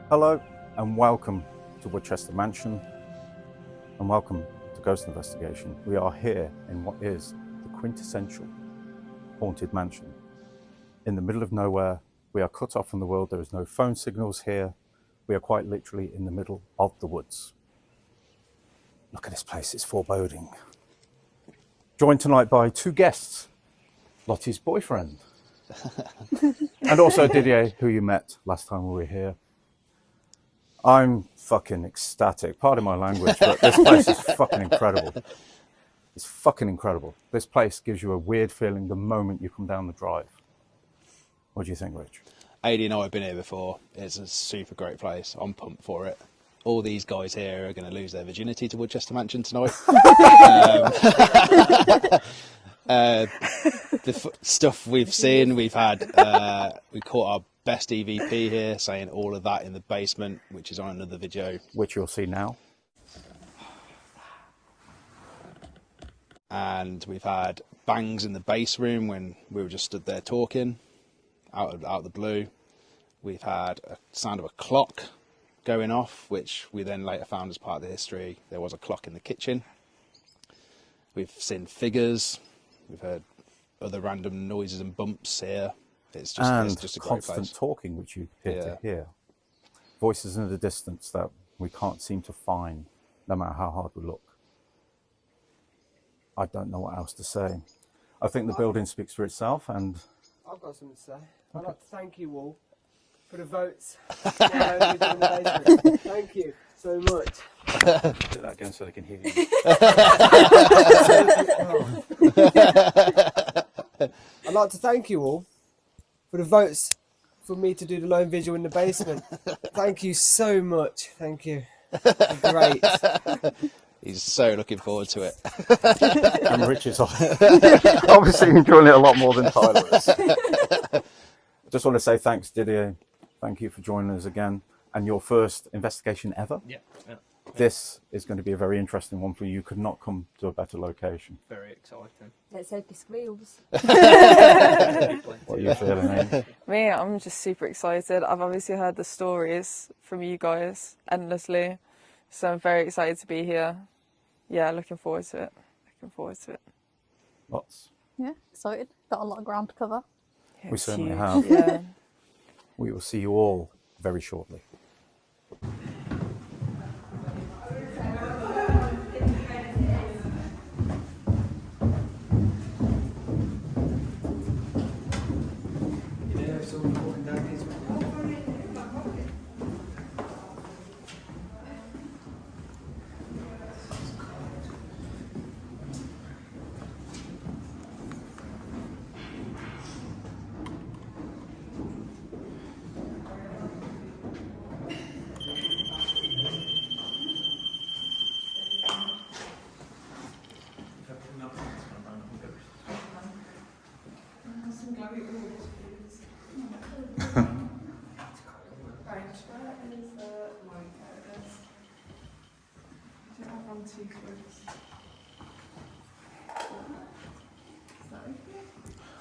Hello and welcome to Woodchester Mansion and welcome to Ghost Investigation. We are here in what is the quintessential haunted mansion. In the middle of nowhere, we are cut off from the world. There is no phone signals here. We are quite literally in the middle of the woods. Look at this place, it's foreboding. Joined tonight by two guests, Lottie's boyfriend and also Didier, who you met last time we were here. I'm fucking ecstatic. Pardon my language, but this place is fucking incredible. It's fucking incredible. This place gives you a weird feeling the moment you come down the drive. What do you think, Rich? AD and I have been here before. It's a super great place. I'm pumped for it. All these guys here are going to lose their virginity to Woodchester Mansion tonight. Stuff we've seen, we caught our best EVP here saying all of that in the basement, which is on another video. Which you'll see now. And we've had bangs in the base room when we were just stood there talking, out of the blue. We've had a sound of a clock going off, which we then later found as part of the history. There was a clock in the kitchen. We've seen figures. We've heard other random noises and bumps here. It's just a great constant place. talking, which you appear to hear. Voices in the distance that we can't seem to find, no matter how hard we look. I don't know what else to say. I think the building speaks for itself, and I've got something to say. I'd like to thank you all for the votes. Thank you so much. do that again so they can hear you. I'd like to thank you all for the votes for me to do the lone vigil in the basement. Thank you so much. Thank you. You're great. He's so looking forward to it. And Rich is obviously enjoying it a lot more than Tyler is. I just want to say thanks, Didier. Thank you for joining us again. And your first investigation ever? Yeah. This is going to be a very interesting one for you. You could not come to a better location. Very exciting. Let's hope he squeals. What are you feeling, Amy? Me, I'm just super excited. I've obviously heard the stories from you guys endlessly, so I'm very excited to be here. Yeah, looking forward to it. Lots. Yeah, excited. Got a lot of ground to cover. Yeah, We it's certainly huge. have. Yeah. We will see you all very shortly.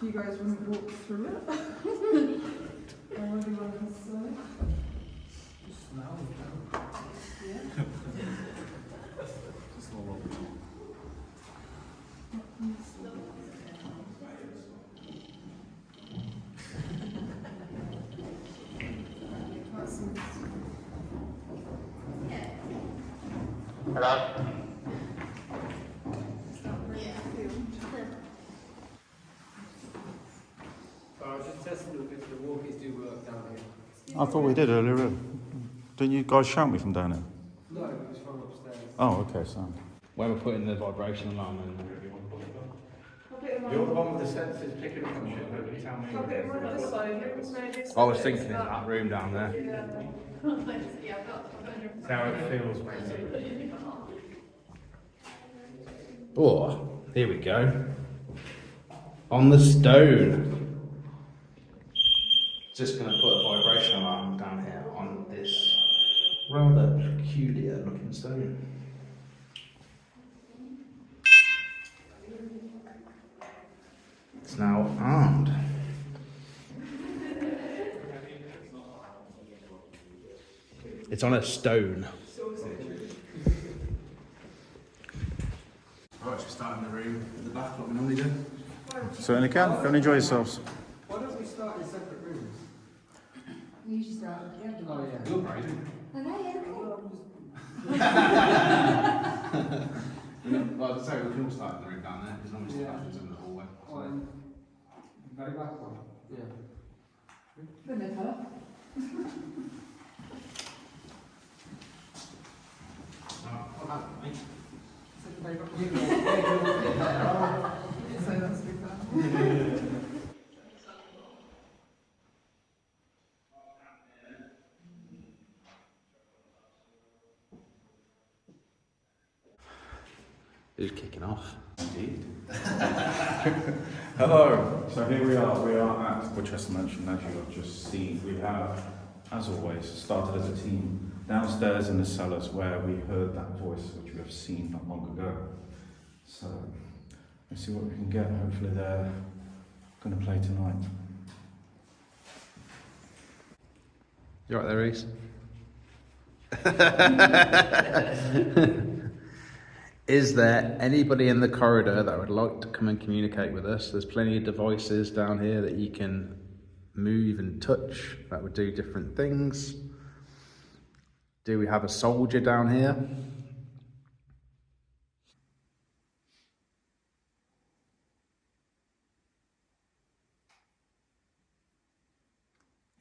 You guys want to walk through it? I really want to say. Just now, yeah. Just all over. Hello? I was just testing if the walkies do work down here. I thought we did earlier on. Didn't you guys shout me from down here? No, it was from upstairs. Oh, okay, so. When we're putting the vibration alarm in. You're the one with the senses picking up on shit, don't you tell me? I was thinking in that room down there. That's how it feels, mate. Oh, here we go. On the stone. Just going to put a vibration alarm down here on this rather peculiar looking stone. It's now armed. It's on a stone. Right, should we start in the room at the back, like we normally do? Certainly can. Go and enjoy yourselves. Why don't we start in separate rooms? We usually start at the end. Oh yeah. You're brave. I know, yeah, cool. Well, as I say, we can all start in the room down there, because normally the bathrooms in the hallway. So. Very back one. Yeah. Good enough, fella. Who's kicking off? Indeed. Hello. So here we are. We are at Woodchester Mansion, as you have just seen. We have, as always, started as a team downstairs in the cellars where we heard that voice, which we have seen not long ago. So let's see what we can get. Hopefully they're going to play tonight. You right there, Reese? Is there anybody in the corridor that would like to come and communicate with us? There's plenty of devices down here that you can move and touch that would do different things. Do we have a soldier down here?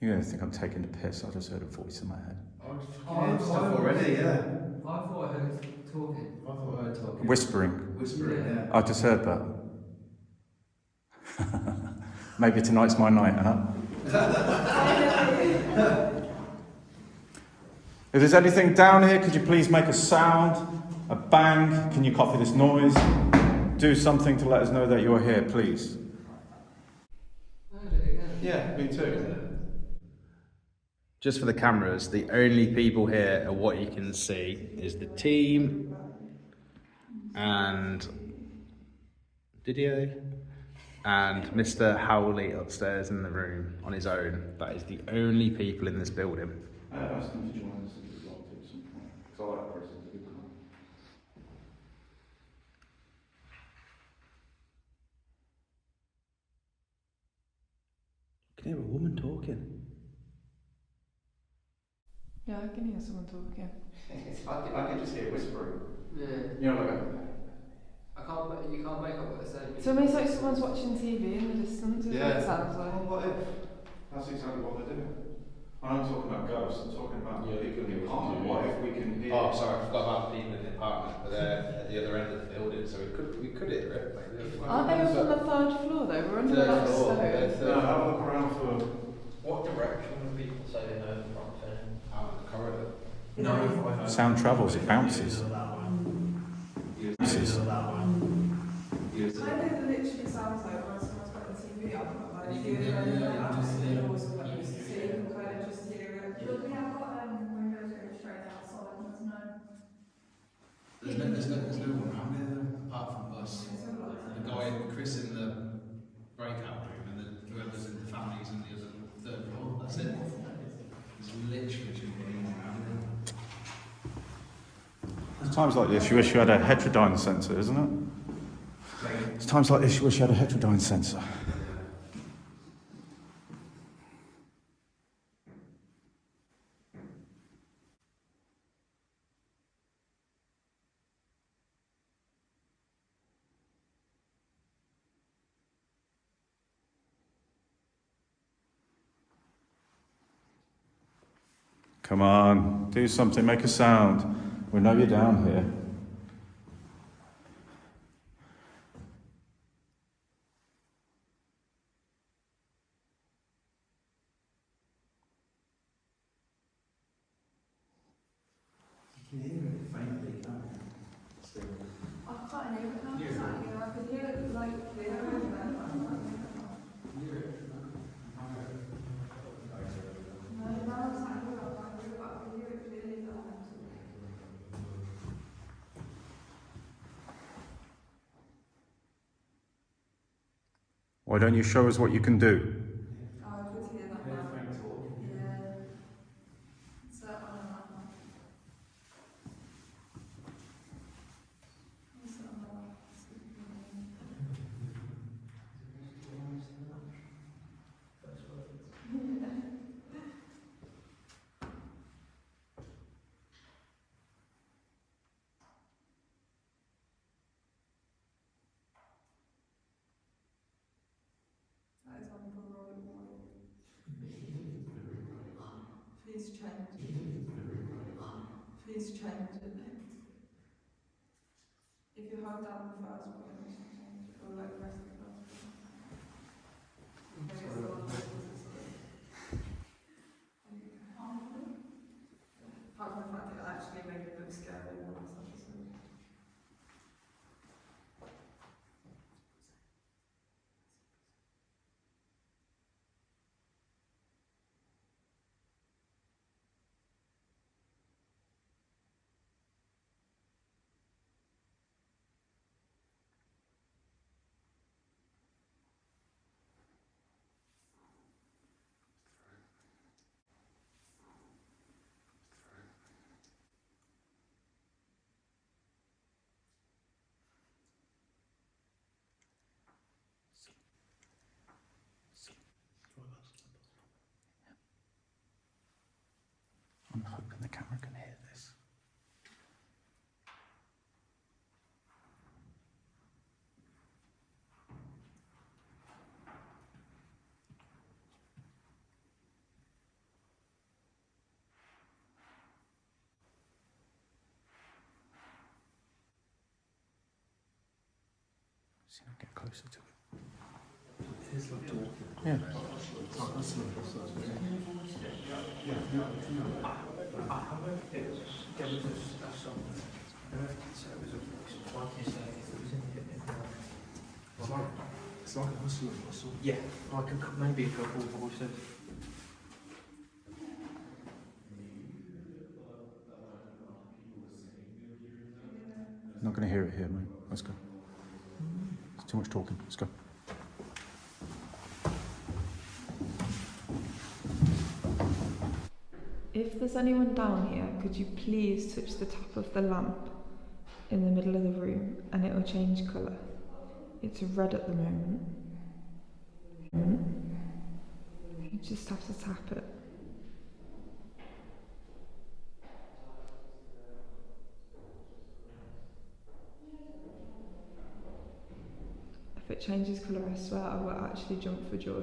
You're going to think I'm taking the piss. I just heard a voice in my head. I thought I heard talking. Whispering. Yeah. I just heard that. Maybe tonight's my night, huh? If there's anything down here, could you please make a sound, a bang? Can you copy this noise? Do something to let us know that you're here, please. Yeah, me too. Just for the cameras, the only people here are what you can see is the team and Didier and Mr. Howley upstairs in the room on his own. That is the only people in this building. I asked him to join us if he'd like to at some point, because I like Chris, he's a good guy. I can hear a woman talking. Yeah, I can hear someone talking. I can just hear whispering. Yeah. You know, like You can't make up what they're saying. So it's like someone's watching TV in the distance, is what it sounds like. what if? That's exactly what they're doing. I'm not talking about ghosts, I'm talking about people in the apartment. What if we can hear... Oh, sorry, I forgot about the people in the apartment, but they're at the other end of the building, so we could hear it. Aren't they up on the third floor though? We're under a lot of stone. No, have a look around for... What direction would people say they heard from then? Out in the corridor. Sound travels, it bounces. Bounces. Kind of literally sounds like when someone's got the TV on, like you can kind of just hear it. Look, we have got windows going straight outside, there's no... There's no one around here though, apart from us. The guy, Chris in the breakout room, and then whoever's in the families in the other third floor. That's it. There's literally just no one around here. It's times like this you wish you had a heterodyne sensor, isn't it? It's times like this you wish you had a heterodyne sensor. Come on, do something, make a sound. We know you're down here. You can hear it faintly, can't you? Still. I can't hear it now, I could hear it like... Why don't you show us what you can do? Oh, I could hear that now. Yeah. It's that one and that one. change, isn't it? If you hold down the first point, it should change it, or like press the first point. Maybe it's the one that does it sort of. Apart from the fact it actually made it look scary in this episode. I'm hoping the camera can hear this. See if I get closer to it. It is like talking. Yeah. It's like a hustle and bustle. Yeah, like maybe a couple of voices. Not going to hear it here, mate. Let's go. It's too much talking. Let's go. If there's anyone down here, could you please touch the top of the lamp in the middle of the room and it will change colour. It's red at the moment. You just have to tap it. If it changes colour, I swear I will actually jump for joy.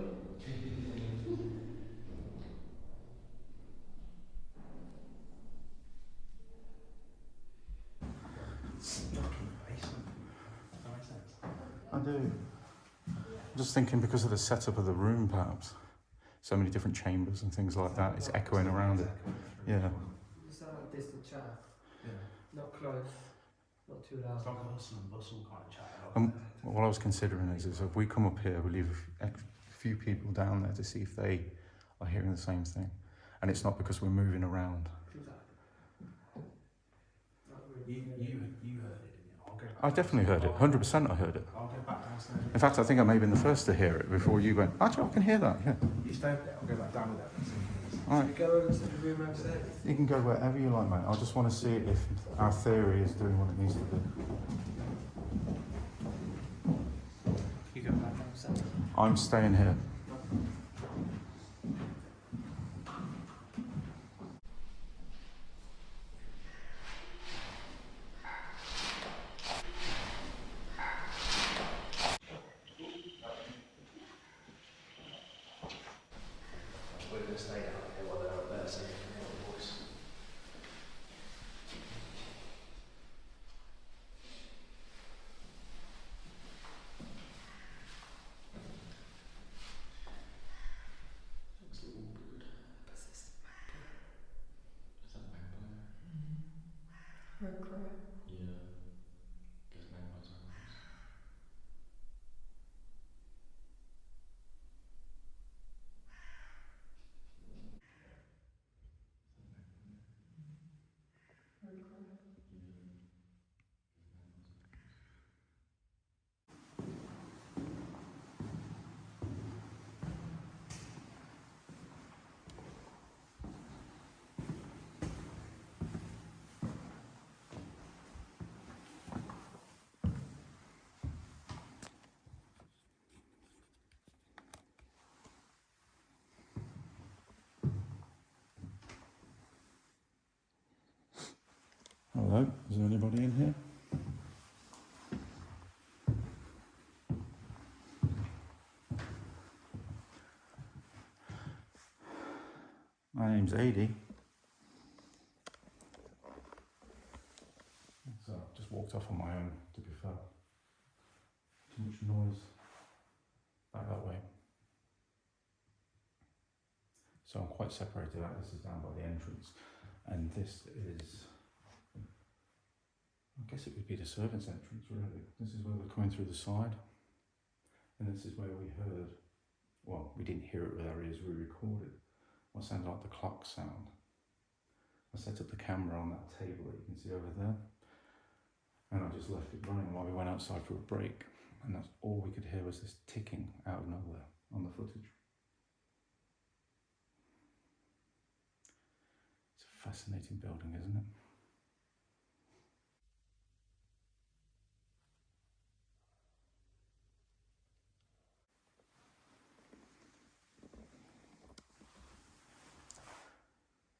I do. I'm just thinking because of the setup of the room, perhaps. So many different chambers and things like that. It's echoing around it. Yeah. You sound like a distant chat. Yeah. Not close. Not too loud. It's like a hustle and bustle kind of chat. What I was considering is if we come up here, we leave a few people down there to see if they are hearing the same thing. And it's not because we're moving around. You heard it, didn't you? I'll go back. I definitely heard it. 100% I heard it. I'll go back downstairs. In fact, I think I may have been the first to hear it before you went, actually, I can hear that, yeah. You stay there, I'll go back down with that. All Should right. we go over to the room upstairs? You can go wherever you like, mate. I just want to see if our theory is doing what it needs to do. You go back downstairs. I'm staying here. We're going to stay down here while they're up there so you can hear the voice. Looks all good. Is that magpie? Or a crow. Yeah. Guess magpies are nice. Hello, is there anybody in here? My name's Adi. So I just walked off on my own, to be fair. Too much noise back that way. So I'm quite separated out. This is down by the entrance, and this is, I guess it would be the servants' entrance really. This is where we're coming through the side, and this is where we heard, well, we didn't hear it with our ears, we recorded what sounded like the clock sound. I set up the camera on that table that you can see over there, and I just left it running while we went outside for a break, and that's all we could hear was this ticking out of nowhere on the footage. It's a fascinating building, isn't it?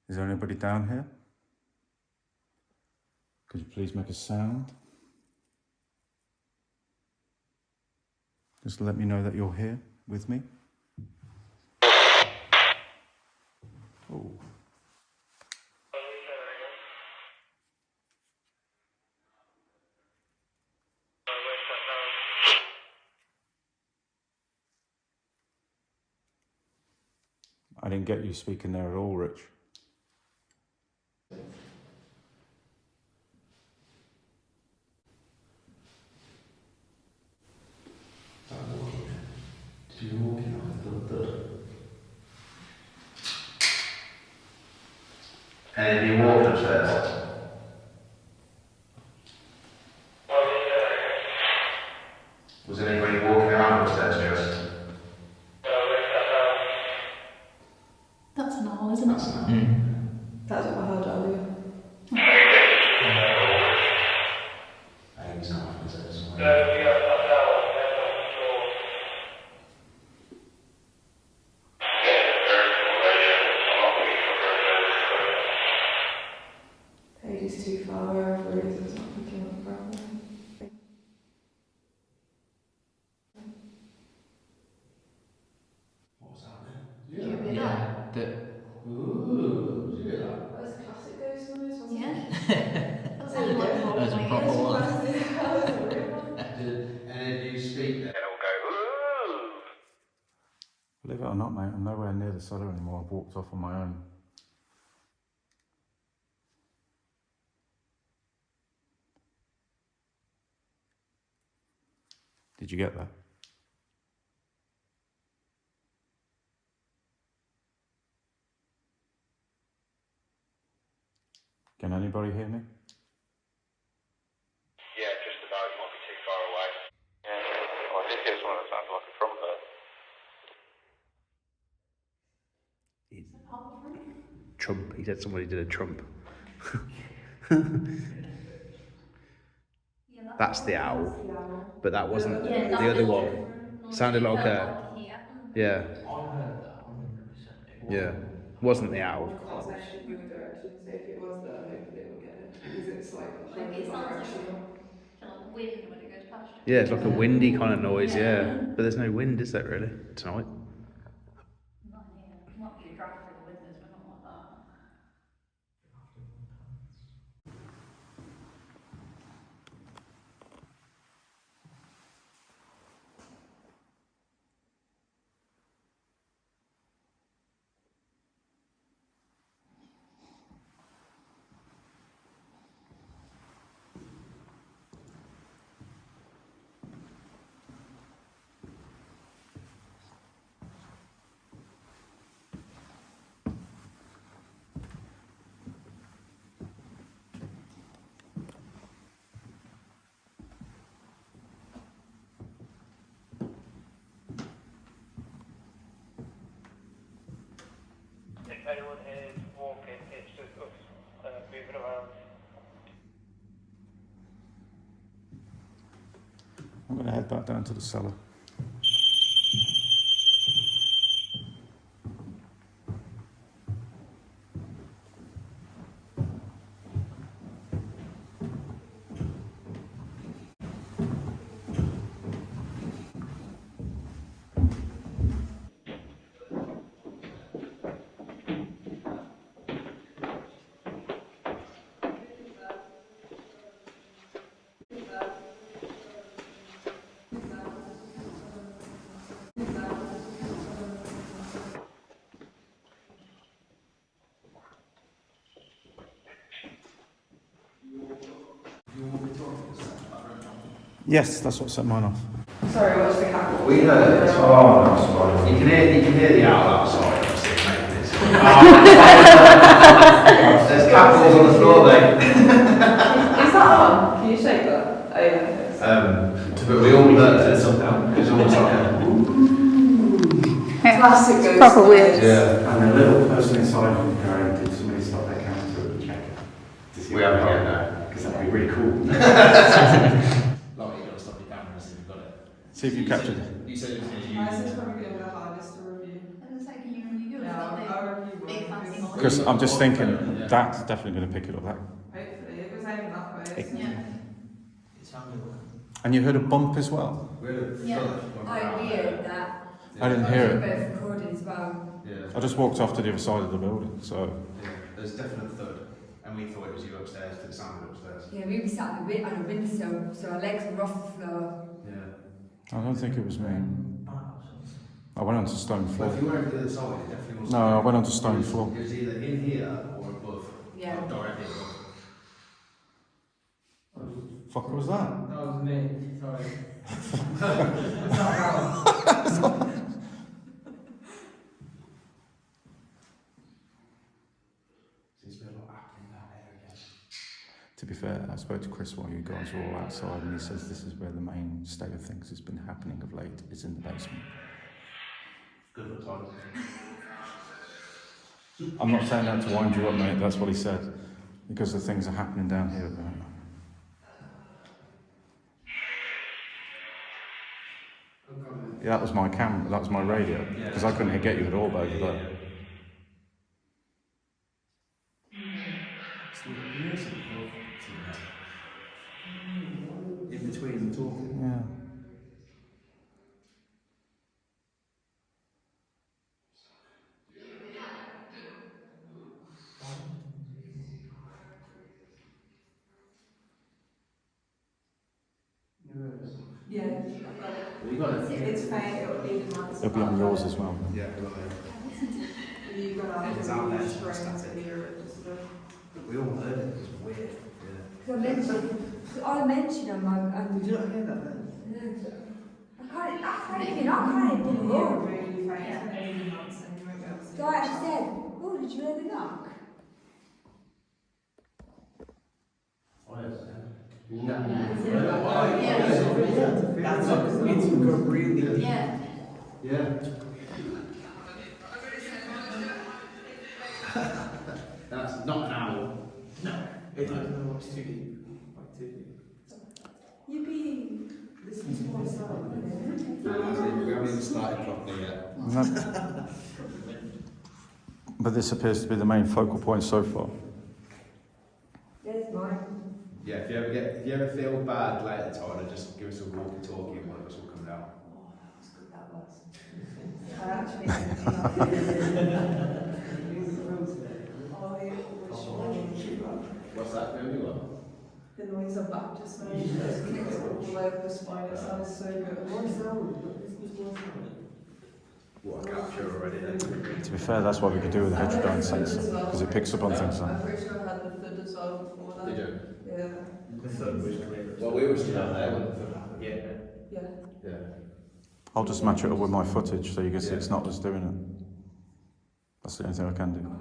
Is there anybody down here? Could you please make a sound? Just let me know that you're here with me. Oh. I didn't get you speaking there at all, Rich. You're walking like a little bird. And have you walked upstairs? Was anybody walking around upstairs, Jess? That's an owl, isn't it? That's an owl. That's what I heard earlier. I think he's gone off his head somewhere. Page is too far, wherever it is, it's not picking up properly. What was that then? Did you hear that? Ooh, did you hear that? That was a classic ghost noise, wasn't Yeah. it? That sounded like That was a proper one. Did any of you speak then? Believe it or not, mate, I'm nowhere near the cellar anymore. I've walked off on my own. Did you get that? Can anybody hear me? Yeah, just about. It might be too far away. Yeah, well, I did hear someone that sounded like a trumpet. Trump. He said somebody did a trump. That's the owl, but that wasn't the other one. Sounded like a yeah. I heard that 100%. Yeah, wasn't the owl. That's actually your direction, so if it was there, hopefully it will get it. Because it's like a Like, it sounds directional. like wind when it goes past you. Yeah, it's like a windy kind of noise. Yeah, but there's no wind, is there really tonight? Not in here. Might be a drag through the windows, but not like that. If anyone is walking, it's just us moving around. I'm going to head back down to the cellar. Yes, that's what set mine off. Sorry, what's the capital? We heard. Oh, that's fine. You can hear the owl outside. There's capitals on the floor, mate. Is that on? Can you shake that? Oh yeah. It is. But we all heard it somehow. It's almost like Classic ghost. Proper weird. yeah. And the little person inside from here, did somebody stop their camera to check it? We haven't yet, no. Because that'd be really cool. Like, you've got to stop your camera and see if you've got it. See if you captured it. You said it was going to This is probably going to be the hardest to review. I was like, can you review yours? Yeah, Got the I'll review big one. fancy monitor. Chris, I'm just thinking, that's definitely going to pick it up. That. Hopefully, it was aimed that way. So. Yeah. And you heard a bump as well? We had a Yeah. thud. I heard that. I didn't hear it. Both recorded as well. Yeah. I just walked off to the other side of the building, so. Yeah. There's definite thud. And we thought it was you upstairs, but it sounded upstairs. Yeah, we were sat on a windowsill, so our legs were off the floor. Yeah. I don't think it was me. I went onto stone But floor. if you were over the other side, it definitely wasn't. No, I went onto stone floor. It was either in here or above. Yeah. Or directly above. Fuck was that? That was me, sorry. Seems to be a lot happening down there again. To be fair, I spoke to Chris while you guys were all outside, and he says this is where the main state of things has been happening of late, is in the basement. Good luck, Tyler. I'm not saying that to wind you up, mate, that's what he said. Because the things are happening down here, apparently. Yeah, that was my camera, that was my radio, because I couldn't get you at all over there. In between the talking. Yeah. Yeah, I've got it. You got it? It's faint, it'll be in mine. It'll be on yours as well. Yeah, we got it. You've got to It's out there, have it's to static. hear it. Just We all heard it, it was weird. Yeah. I mentioned on my. Did you not hear that then? I can't even you're hear. really faint, it's going to be in months and you won't be able to see So I actually said, oh, did you hear the knock? That's it's got really. Yeah. Yeah. That's not an owl. No, it's too deep. Like too deep. Yippee! Listen to my side. We haven't even started properly yet. But this appears to be the main focal point so far. There's mine. Yeah, if you ever feel bad later, Tyler, just give us a walkie-talkie and one of us will come down. Oh, that was good, that was. I actually What's that going on? the noise of back just made, just kicked all over the spine, it sounded so good. What a capture already then. To be fair, that's what we could do with a heterodyne sensor, because it picks up on things like I'm that. pretty sure I had the thud as well before that. Did you? Yeah. The third was clear. Well, we were still out there when the third happened. Yeah. Yeah. Yeah. I'll just match it up with my footage so you can see it's not just doing it. That's the only thing I can do.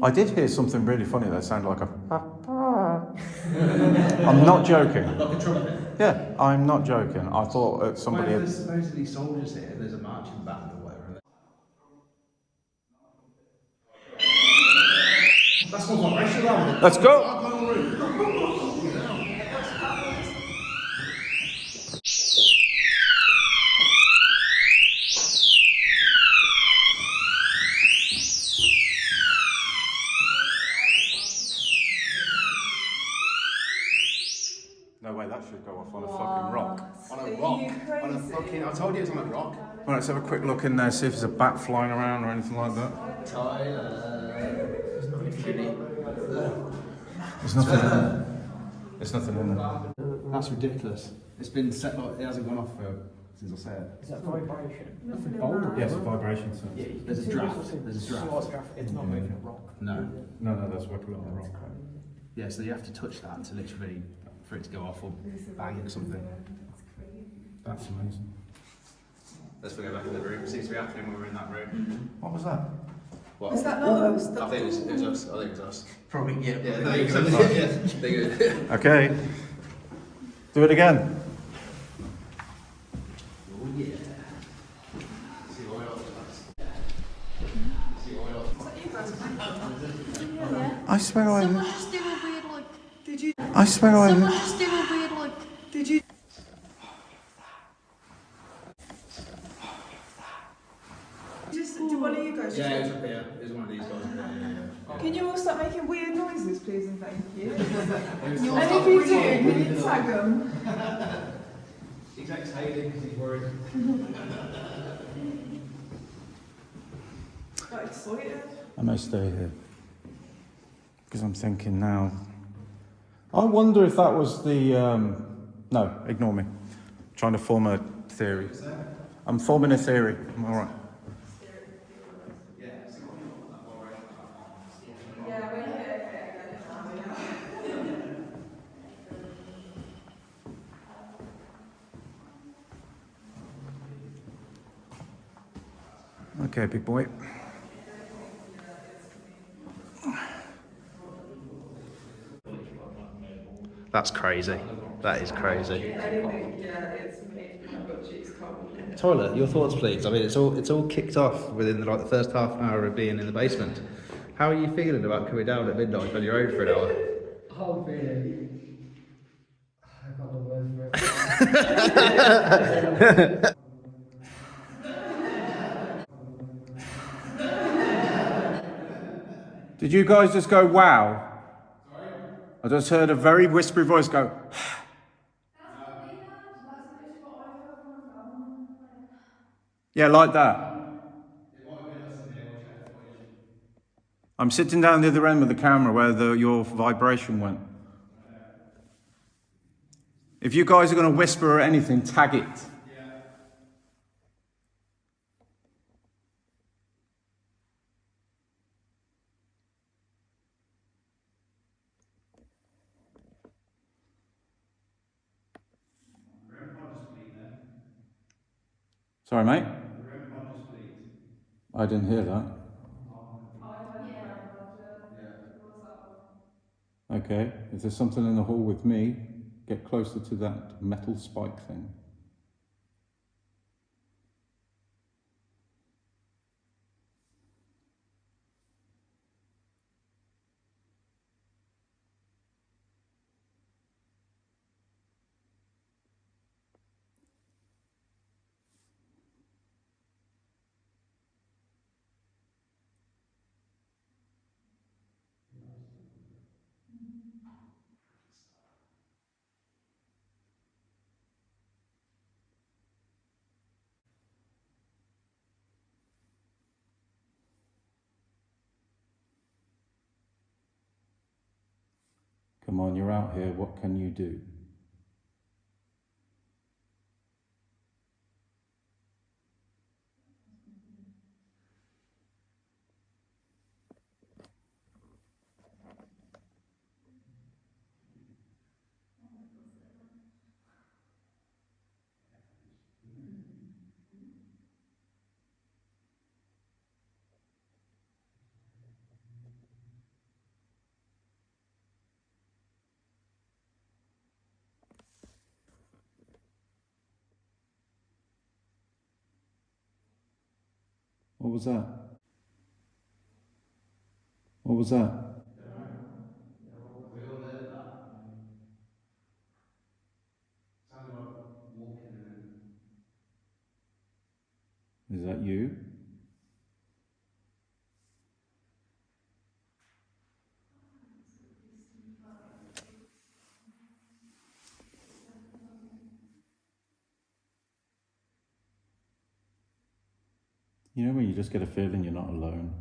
I did hear something really funny that sounded like a... I'm not joking. Like a trumpet? Yeah, I'm not joking. I thought somebody Well, had... there's supposedly soldiers here, there's a marching band or whatever. That's what vibration around. Let's go! No way, that should go off on a fucking rock. On a rock. On a fucking. I told you it's on a rock. Right, let's have a quick look in there, see if there's a bat flying around or anything like that. There's nothing in there. There's nothing in there. That's ridiculous. It's been set like it hasn't gone off since I said it. Is that vibration? Nothing bolder. Yes, a vibration sensor. There's a draft. There's a draft. It's not moving a rock. No. No, that's what we got on the rock. Yeah, so you have to touch that to literally, for it to go off or bang or something. That's amazing. Let's go back in the room. It seems to be happening when we're in that room. What was that? What? Is that not us? I think it was us. I think it was us. Probably, yeah. Yeah, there you go. There you go. Okay. Do it again. Oh yeah. See oil. See oil. I swear I Someone just did a weird, like, did you? I swear I Someone just did a weird, like, did you? Just do one of you guys. Yeah, it was up here. It was one of these guys up here. Yeah. Can you all stop making weird noises, please, and thank you? And And if you do, can you tag them? He's exhaling because he's worried. Got excited. I may stay here. Because I'm thinking now. I wonder if that was the. No, ignore me. Trying to form a theory. I'm forming a theory. I'm alright. Yeah, we're here. Okay, big boy. That's crazy. That is crazy. Anything, yeah, it's me. I've got cheeks cold. Tyler, your thoughts, please. I mean, it's all kicked off within the first half an hour of being in the basement. How are you feeling about coming down at midnight on your own for an hour? I'm feeling. I've got no words for it. Did you guys just go, wow? Sorry? I just heard a very whispery voice go, yeah, like that. I'm sitting down the other end with the camera where your vibration went. If you guys are going to whisper or anything, tag it. Sorry, mate? I didn't hear that. Okay, if there's something in the hall with me, get closer to that metal spike thing. Come on, you're out here, what can you do? What was that? What was that? Is that you? You know when you just get a feeling you're not alone?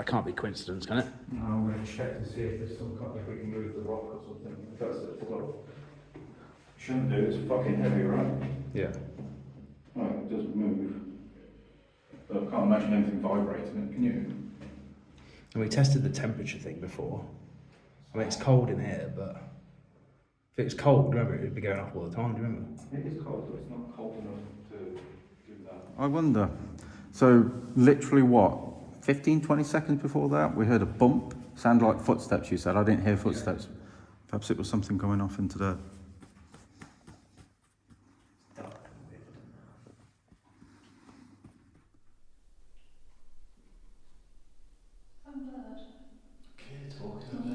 can't be coincidence, can it? No, I'm going to check to see if there's some kind, if we can move the rock or something. If that's it, shouldn't do, it's fucking heavy, right? Yeah. Right, it doesn't move. But I can't imagine anything vibrating it, can you? And we tested the temperature thing before. I mean, it's cold in here, but if it was cold, remember, it would be going off all the time, do you remember? It is cold, but it's not cold enough to do that. I wonder. So, literally what? 15, 20 seconds before that, we heard a bump. Sounded like footsteps, you said. I didn't hear footsteps. Yeah. Perhaps it was something going off into the...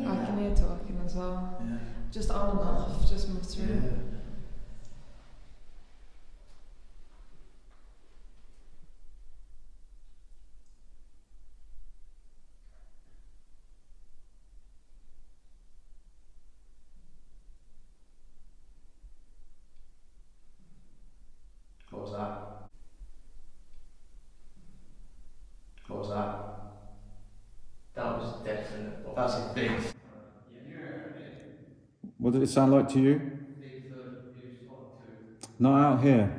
I can hear talking as well. Yeah. Just on and off, just muttering. Yeah. What was that? What was that? That was definite. That's a big... What did it sound like to you? Big thud. It was like two. Not out here.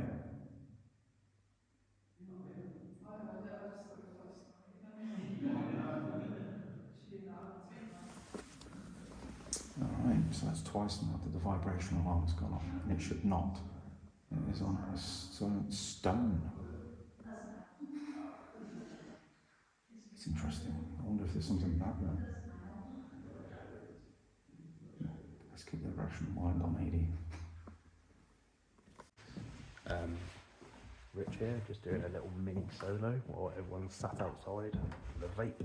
Alright, so that's twice now that the vibration alarm has gone off, and it should not. It is on a stone. It's interesting. I wonder if there's something back there. Let's keep the rational mind on 80. Rich here, just doing a little mini solo while everyone's sat outside with a vape.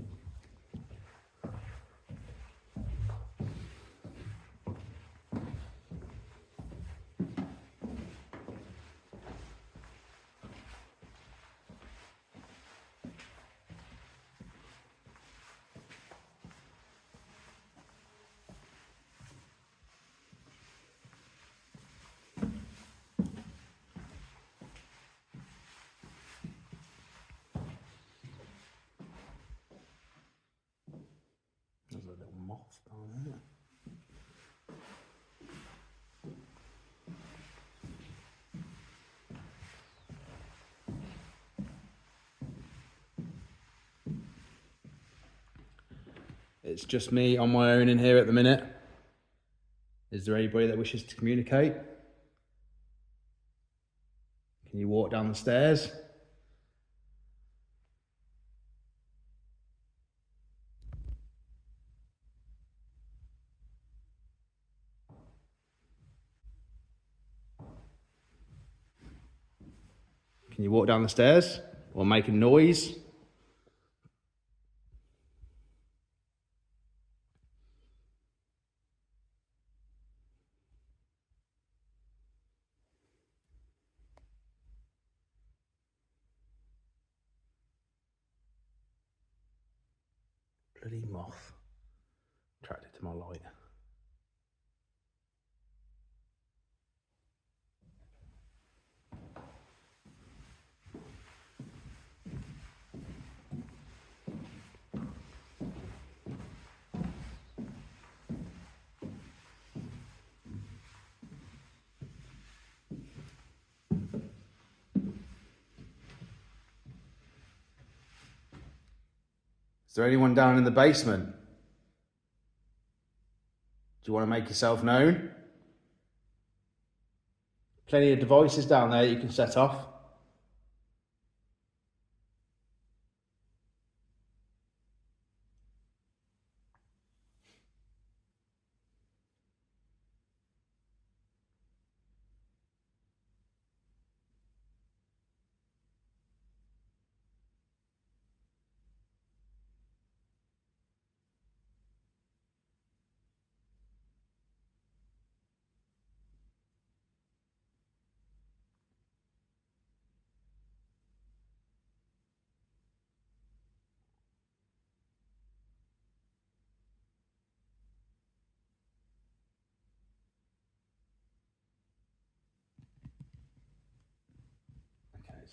There's a little moth down there. It's just me on my own in here at the minute. Is there anybody that wishes to communicate? Can you walk down the stairs? Can you walk down the stairs or make a noise? Bloody moth attracted to my light. Is there anyone down in the basement? Do you want to make yourself known? Plenty of devices down there you can set off.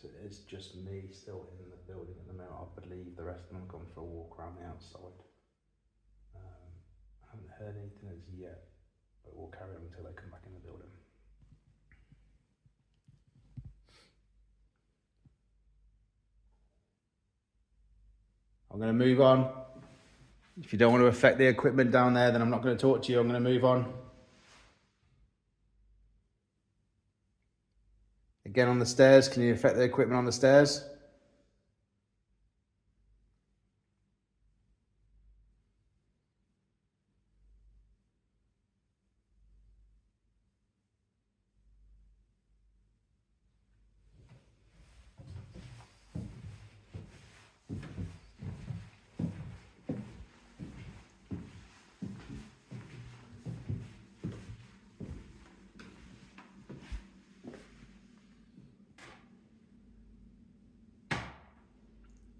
so it's just me still in the building at the moment. I believe the rest of them have gone for a walk around the outside. I haven't heard anything as yet, but we'll carry on until they come back in the building. I'm going to move on. If you don't want to affect the equipment down there, then I'm not going to talk to you. I'm going to move on. Again on the stairs, can you affect the equipment on the stairs?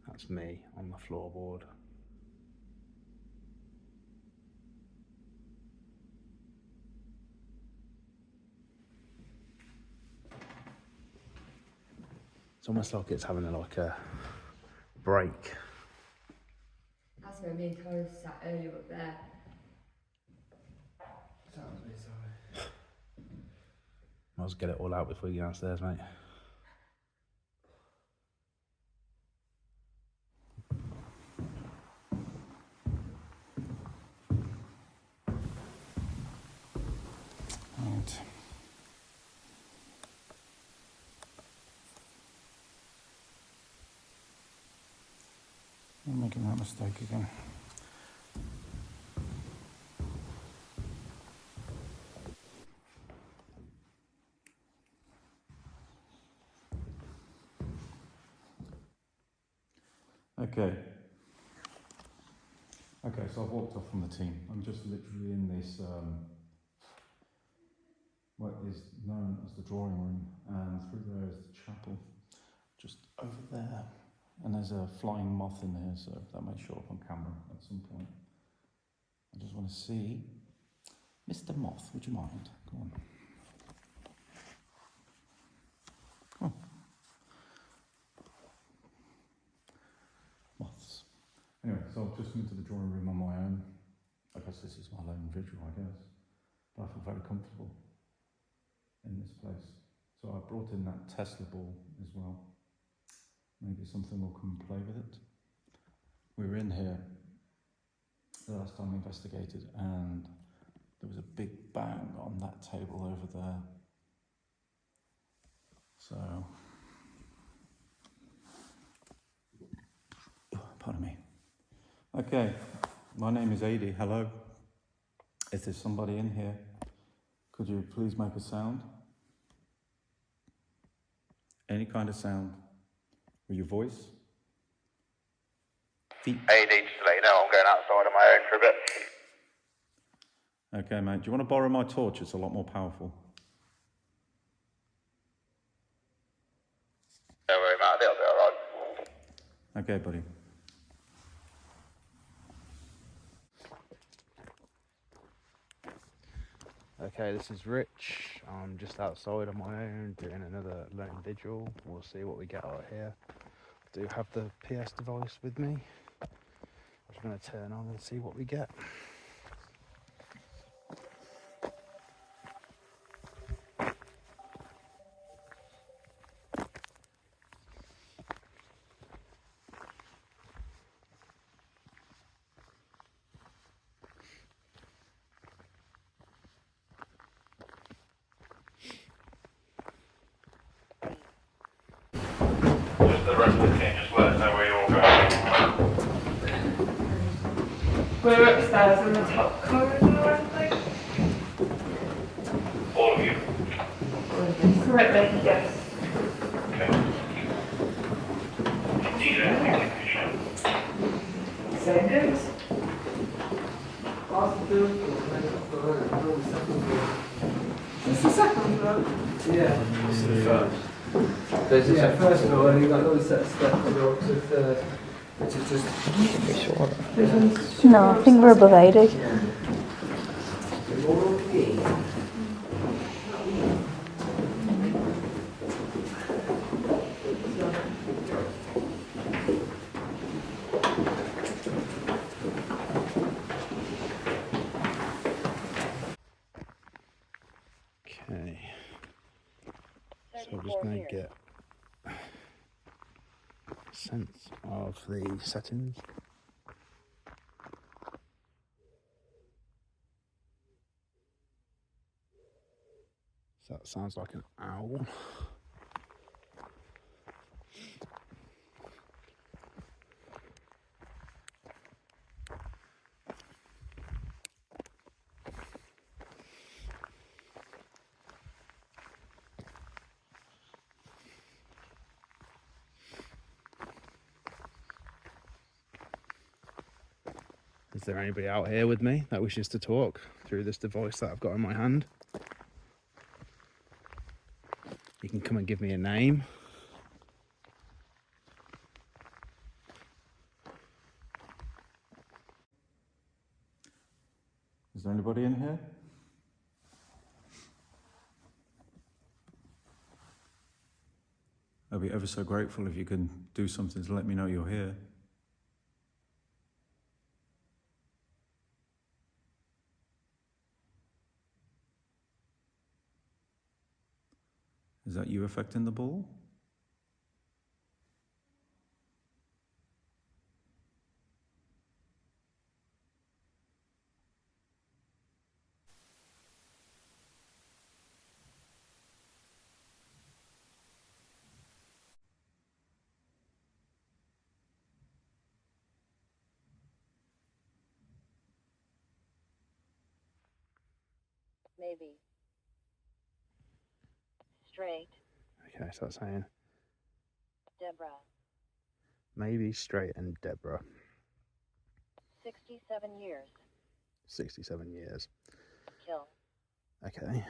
That's me on the floorboard. It's almost like it's having a break. That's where me and Chloe sat earlier up there. Sounds me sorry. Might as well get it all out before you get downstairs, mate. Right. I'm making that mistake again. Okay, so I've walked off from the team. I'm just literally in this, what is known as the drawing room, and through there is the chapel, just over there. And there's a flying moth in here, so that may show up on camera at some point. I just want to see, Mr. Moth, would you mind? Go on. Come on. Moths. Anyway, so I've just into the drawing room on my own. I guess this is my lone vigil, I guess. But I feel very comfortable in this place. So I brought in that Tesla ball as well. Maybe something will come and play with it. We were in here the last time we investigated, and there was a big bang on that table over there. So, pardon me. Okay, my name is Adi. Hello. Is there somebody in here? Could you please make a sound? Any kind of sound. With your voice? Feet? AD, just to let you know, I'm going outside on my own for a bit. Okay, mate. Do you want to borrow my torch? It's a lot more powerful. Don't worry, mate. It'll be alright. Okay, buddy. Okay, this is Rich. I'm just outside on my own doing another lone vigil. We'll see what we get out here. I do have the PS device with me. I'm just going to turn on and see what we get. The rest of the team, just let us know where you're all going. We're upstairs in the top corridor, I think. All of you. Correctly, yes. Okay. Do you need anything to show? Same goes. It's the second floor. Yeah. This is the first. There's first floor, and you've got another set of steps to go up to the third, which is just... No, I think we're above 80. So I'm just going to get a sense of the settings. So that sounds like an owl. Is there anybody out here with me that wishes to talk through this device that I've got in my hand? You can come and give me a name. Is there anybody in here? I'd be ever so grateful if you can do something to let me know you're here. Is that you affecting the ball? Maybe. Straight. Okay, so that's saying Deborah. maybe straight and Deborah. 67 years. 67 years. Kill. Okay.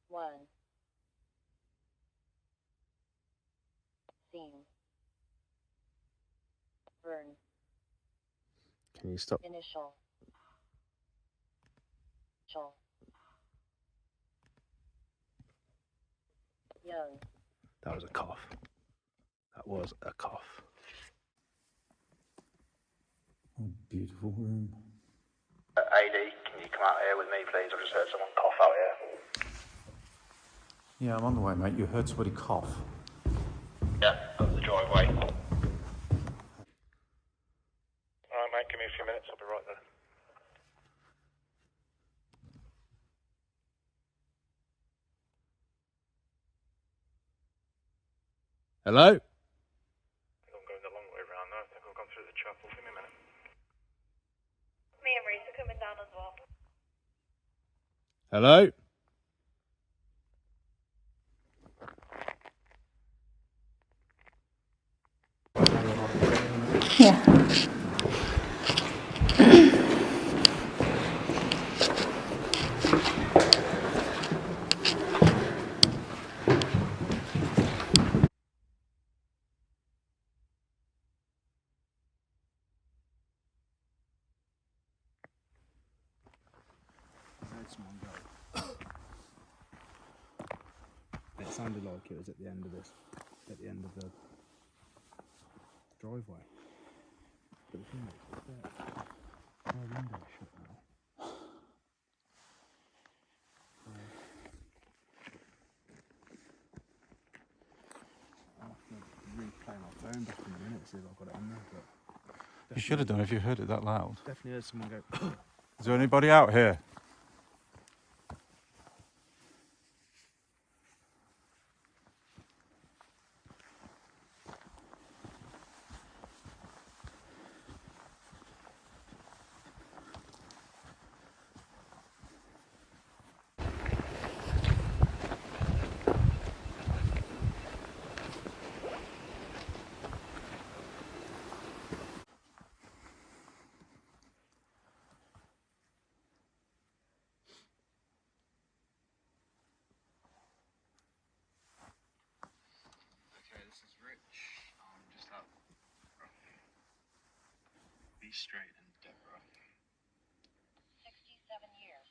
1. Seam. Burn. Can you stop? Initial. Initial. Young. That was a cough. That was a cough. What a beautiful room. AD, can you come out here with me, please? I've just heard someone cough out here. Yeah, I'm on the way, mate. You heard somebody cough. Yeah, up the driveway. Alright, mate, give me a few minutes. I'll be right there. Hello? I think I'm going the long way around now. I think I've gone through the chapel. Give me a minute. Me and Reese are coming down as well. Hello? Yeah. It sounded like it was at the end of this, at the end of the driveway. But the thing is, my window's shut now. I'll have to replay my phone back in a minute, see if I've got it on there. But You should have done if you heard it that loud. definitely heard someone go. Is there anybody out here? Okay, this is Rich. Just out. Be straight and Deborah. 67 years.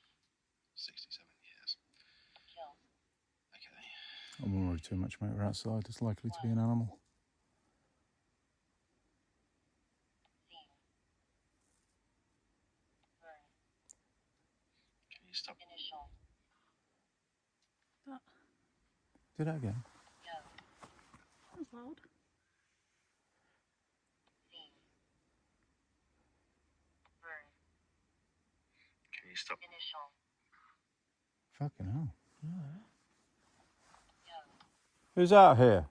67 years. Kill. Okay. I won't worry too much, mate. We're outside. It's likely to be an animal. Seam. Burn. Can you stop? Initial. Do that again. That was loud. Can you stop? Fucking hell. Who's out here?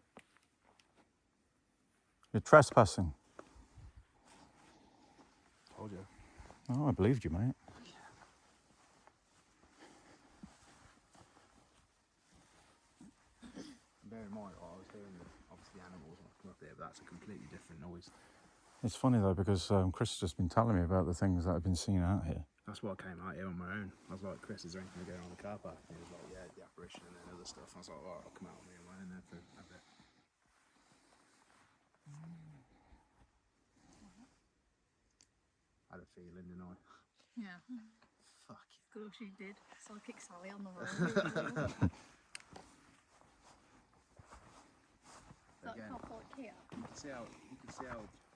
You're trespassing. Told you. Oh, I believed you, mate. Bear in mind, I was hearing obviously animals come up there, but that's a completely different noise. It's funny though because Chris has just been telling me about the things that I've been seeing out here. That's why I came out here on my own. I was like, Chris, is there anything going on in the car park? And he was like, yeah, the apparition and then other stuff. I was like, all right, I'll come out on my own then for a bit. I had a feeling, didn't I? Yeah. Fuck it. Of course you did. Psychic Sally on the road. Again, here. you can see how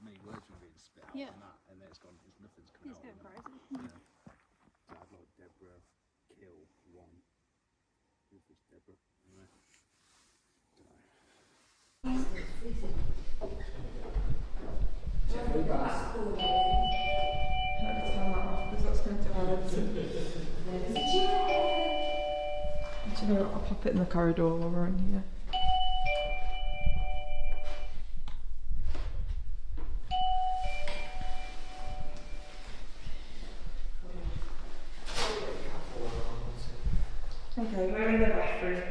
many words were being spit out Yeah. on that, and then it's gone. Nothing's coming It's out. going crazy. Yeah. So I'd like Deborah kill one. Who's this Deborah? Anyway. I'll pop it in the corridor while we're in here. Okay, we're in the bathroom.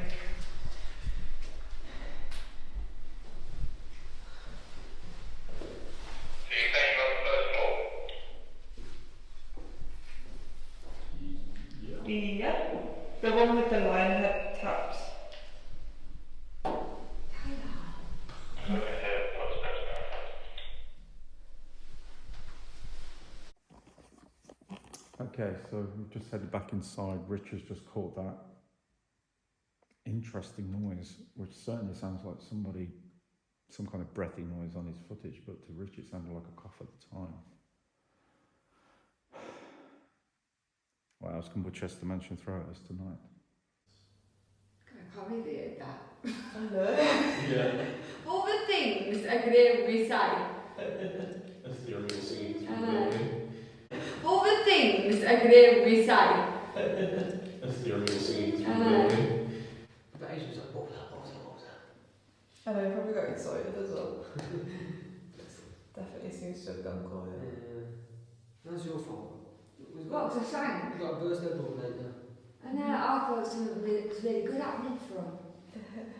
Yeah, the one with the line that taps. Okay, so we've just headed back inside. Rich has just caught that interesting noise, which certainly sounds like some kind of breathy noise on his footage, but to Rich it sounded like a cough at the time. What else can Woodchester Mansion throw at us tonight? I can't believe they did that. Hello. Yeah. All the things I could hear me say. A theory of singing through the building. All the things I could hear me say. A theory of singing through the building. But Asia was like, what was that? What was that? What was that? I know, probably got excited as well. Definitely seems to have gone quiet. Yeah. That's your fault. What, 'cause I sang? You got a birthday ball later. And I thought something was really good happening for him.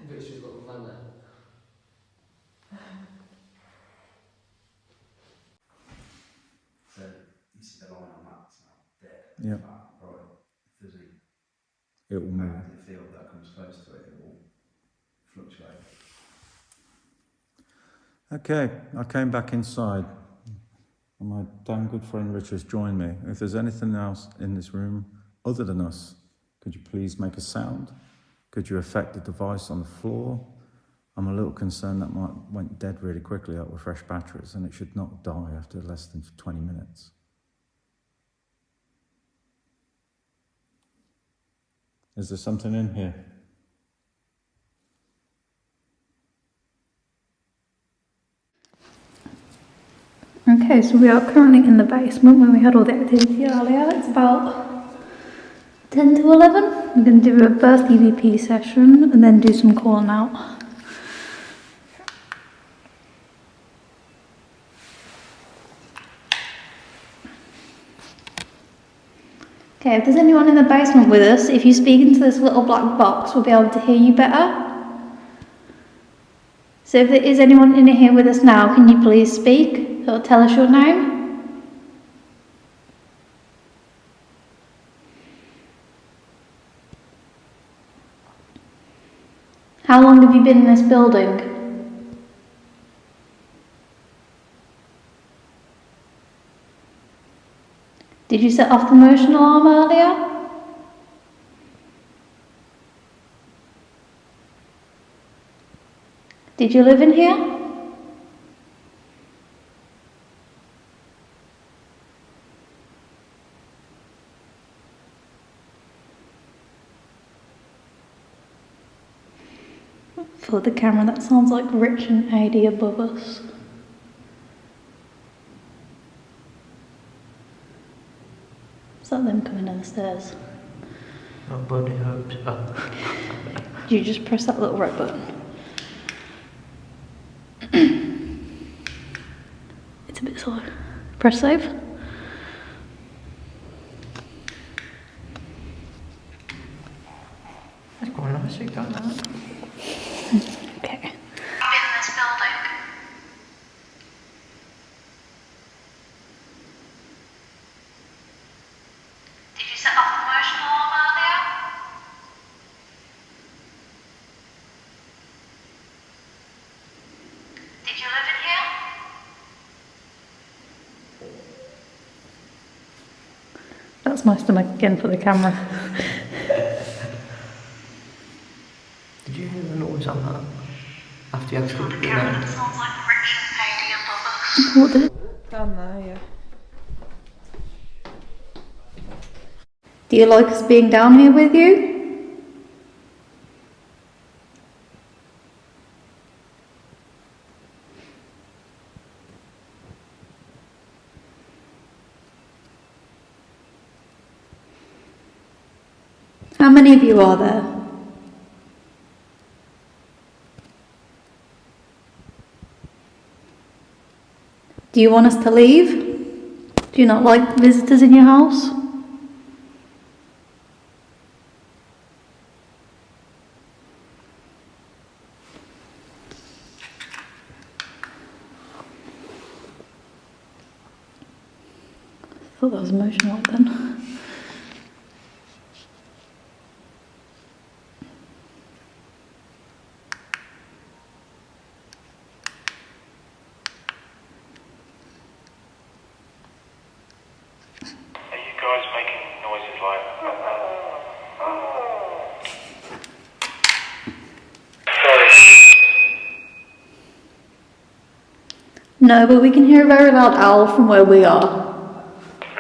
But it's just got the van there. So you see the line on that now, there. Yeah. Right. If there's It will move. magnetic field that comes close to it, it will fluctuate. Okay, I came back inside. And my damn good friend Rich has joined me. If there's anything else in this room other than us, could you please make a sound? Could you affect the device on the floor? I'm a little concerned that went dead really quickly out with fresh batteries, and it should not die after less than 20 minutes. Is there something in here? Okay, so we are currently in the basement when we had all the activity earlier. It's about 10 to 11. We're going to do a first EVP session and then do some calling out. Okay, if there's anyone in the basement with us, if you speak into this little black box, we'll be able to hear you better. So if there is anyone in here with us now, can you please speak? It'll tell us your name. How long have you been in this building? Did you set off the motion alarm earlier? Did you live in here? For the camera, that sounds like Rich and AD above us. Is that them coming down the stairs? Nobody hopes so. Do you just press that little red button? It's a bit slow. Press save. That's quite nice you've done that. Okay. In this building. Did you set off the motion alarm earlier? Did you live in here? That's my stomach again for the camera. Did you hear the noise on that? After you actually did the name? Sounds like Rich and Heidi above us. What did it? Down there, yeah. Do you like us being down here with you? How many of you are there? Do you want us to leave? Do you not like visitors in your house? I thought that was a motion light then. Are you guys making noises like Sorry. No, but we can hear a very loud owl from where we are.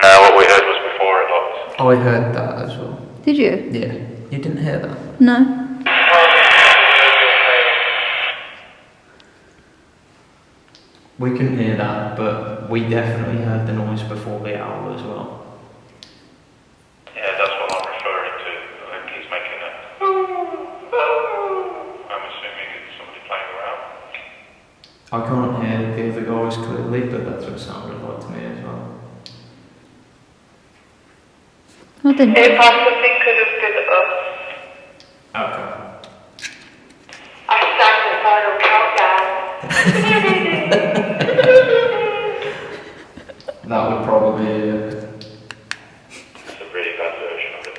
No, what we heard was before it locked. I heard that as well. Did you? Yeah. You didn't hear that? No. We couldn't hear that, but we definitely heard the noise before the owl as well. Yeah, that's what I'm referring to. I think he's making a... I'm assuming it's somebody playing around. I can't hear the other guys clearly, but that's what it sounded like to me as well. Well, then. It possibly could have been us. Okay. I sang the final countdown. That would probably be it. It's a really bad version of it.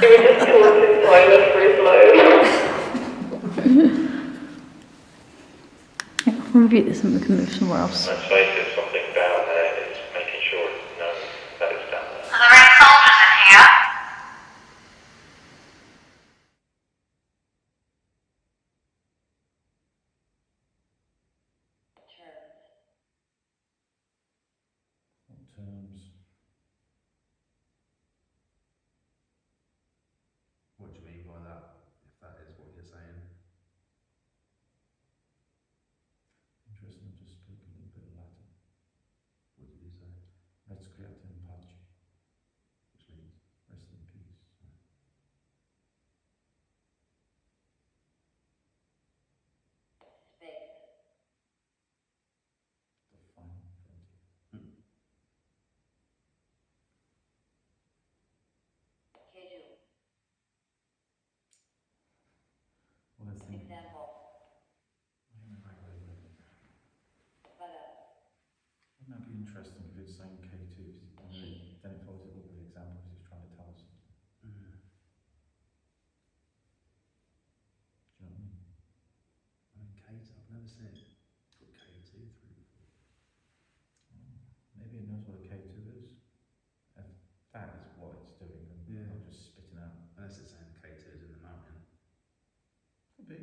It was just talking silent for his load. Yeah, we'll review this and we can move somewhere else. Let's face it, something down there is making sure it's known that it's down there. Are there any soldiers in here? Terms. What do you mean by that, if that is what you're saying? Interesting, I just spoke a little bit of Latin. What did you say? Res creatum in pace, Which means? rest in peace. The final frontier. Well, I think. Wouldn't that be interesting if it's saying K2? Then it follows it up with examples it's trying to tell us something. Do you know what I mean? I mean, K2, I've never seen it put K2 through before. Maybe it knows what a K2 is. If that is what it's doing, and Yeah. not just spitting out. Unless it's saying K2 is in the mountain. Could be.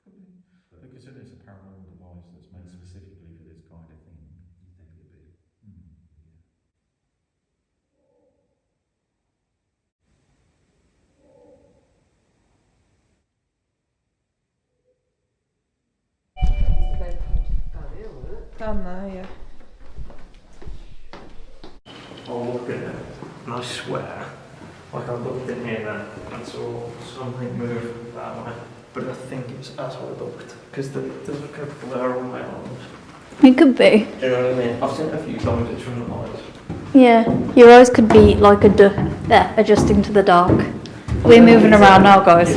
Could be. They consider it's a paranormal device that's made specifically for this kind of thing. You think it'd be? Down there, yeah. I'll look at it, and I swear, like I looked in here then, and saw something move that way. But I think it's as I looked, because there's like a blur on my arms. It could be. Do you know what I mean? I've seen it a few times, it's from the lights. Yeah, your eyes could be like adjusting to the dark. We're moving around now, guys.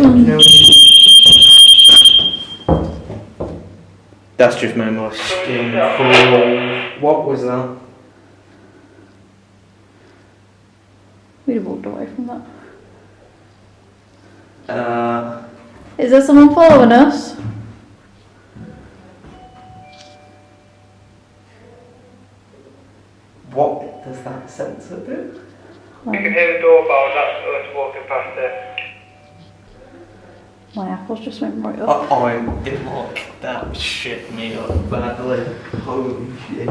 That's just made my skin crawl. What was that? We'd have walked away from that. Is there someone following us? What does that sensor do? You can hear the doorbell, that's us walking past it. My apples just went right up. I did like that shit me up badly. Holy shit.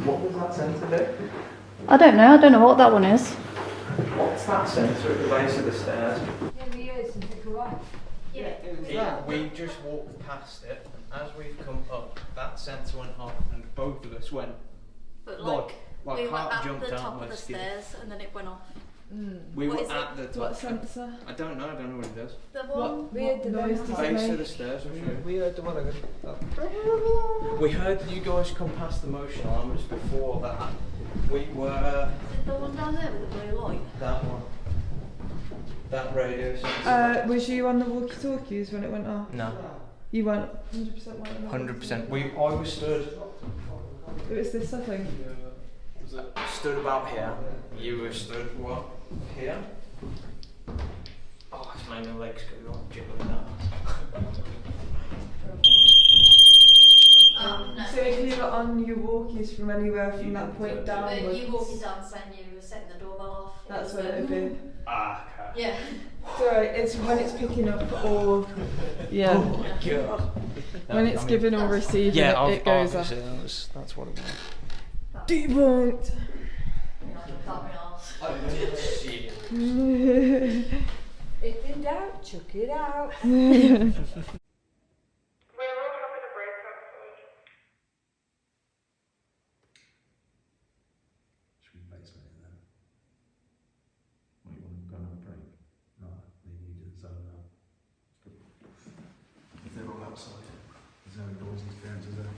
What does that sensor do? I don't know what that one is. What's that sensor at the base of the stairs? We just walked past it, and as we've come up, that sensor went off, and both of us went. But like we went heart at jumped the out top my of the skin. stairs and then it went off. We What were is at it? the top. What sensor? I don't know what it does. The one. What noise does it Base of make? the stairs, I'm sure. We heard the one again. We heard you guys come past the motion alarms before that. We were. Is it the one down there with the blue light? That one. That radio sensor. Was you on the walkie-talkies when it went off? No. You weren't 100% like that? 100%. I was stood. It was this, I think. Stood about here. You were stood what? Here? Oh, it's made my legs go on jiggling now. So if you were on your walkies from anywhere from that point downwards, You walking down saying you were setting the doorbell off. that's what it would be. Ah, okay. Yeah. Sorry, it's when it's picking up or yeah. Oh my god. When it's giving or receiving, it goes off. That's what it was. Debunked. I did see it. If in doubt, chuck it out. If they're all outside, there's no noise interference, is there?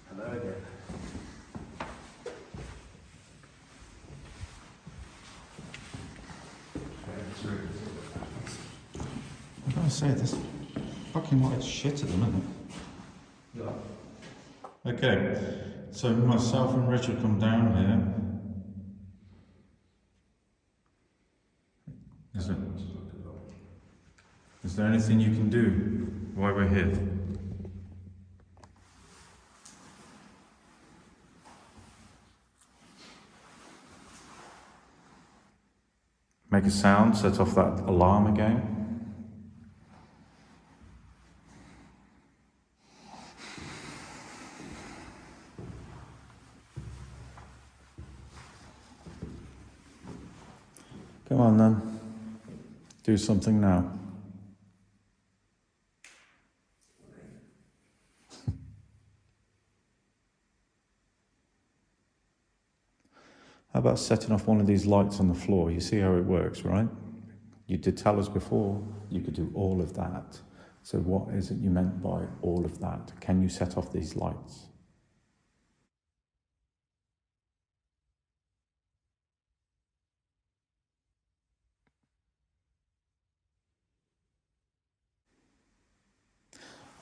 Hello again. I gotta say, this fucking white shit at the minute. Yeah. Okay, so myself and Richard come down here. Is there anything you can do while we're here? Make a sound, set off that alarm again. Come on then, do something now. How about setting off one of these lights on the floor? You see how it works, right? You did tell us before you could do all of that. So what is it you meant by all of that? Can you set off these lights?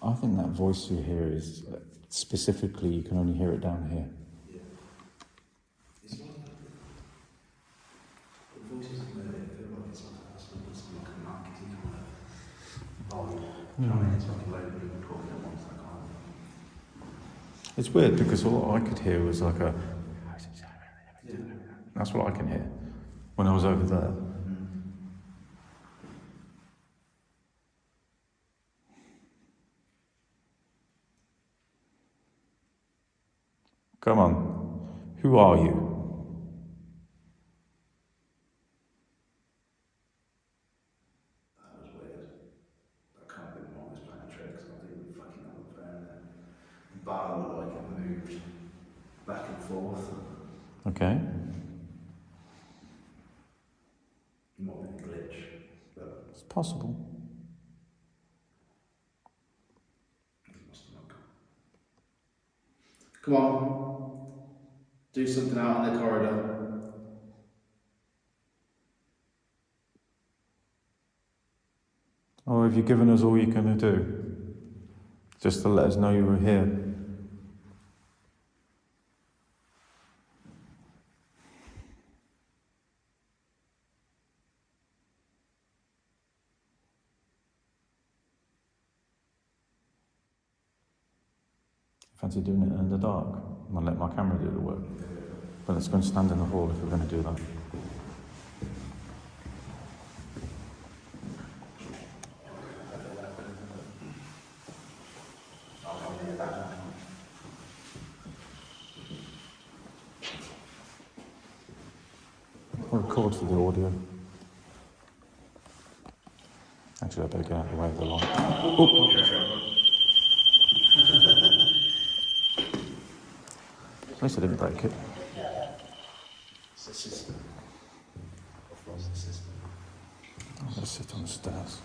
I think that voice you hear is specifically, you can only hear it down here. Yeah. It's not that. The voices in there, I feel like it's like a marketing kind of volume. It's like a load of people talking at once, I can't. It's weird because all I could hear was like a... That's what I can hear when I was over there. Come on. Who are you? That was weird. I can't think what was playing tricks. I didn't even fucking have a phone there. The bar looked like it moved back and forth. Okay. It might have been a glitch, but It's possible. come on. Do something out in the corridor. Or have you given us all you're going to do? Just to let us know you were here. Fancy doing it in the dark? I'm going to let my camera do the work. But let's go and stand in the hall if we're going to do that. I'll record for the audio. Actually, I better get out of the way of the light. Oh. At least I didn't break it. It's the system. What's the system? I'm going to sit on the stairs.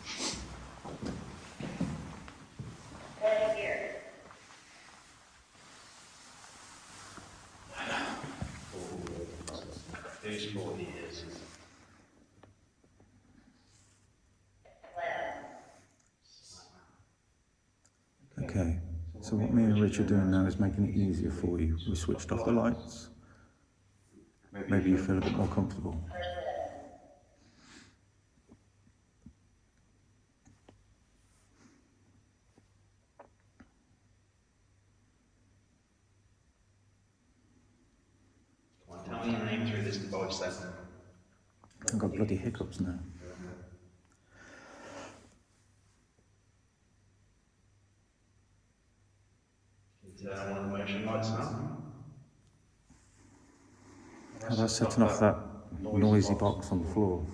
Who's 40 years? Okay, so what me and Rich are doing now is making it easier for you. We switched off the lights. Maybe you feel a bit more comfortable. Tell me your name through this device then. I've got bloody hiccups now. Turn one of the motion lights now. How about setting off that noisy box on the floor?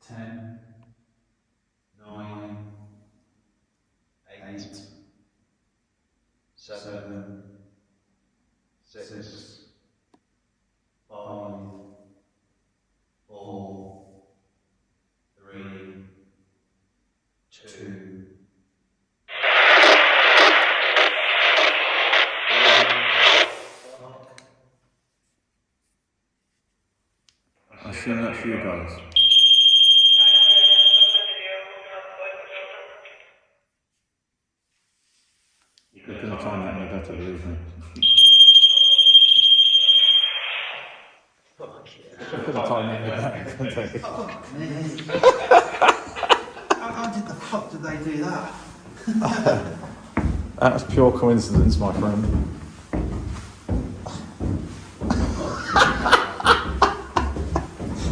Ten, 9, 8, 7, 6, 5, 4, 3, 2. I assume that's you guys. You could have timed that any better, believe me. You could have timed that any better, couldn't you? How did the fuck did they do that? That's pure coincidence, my friend.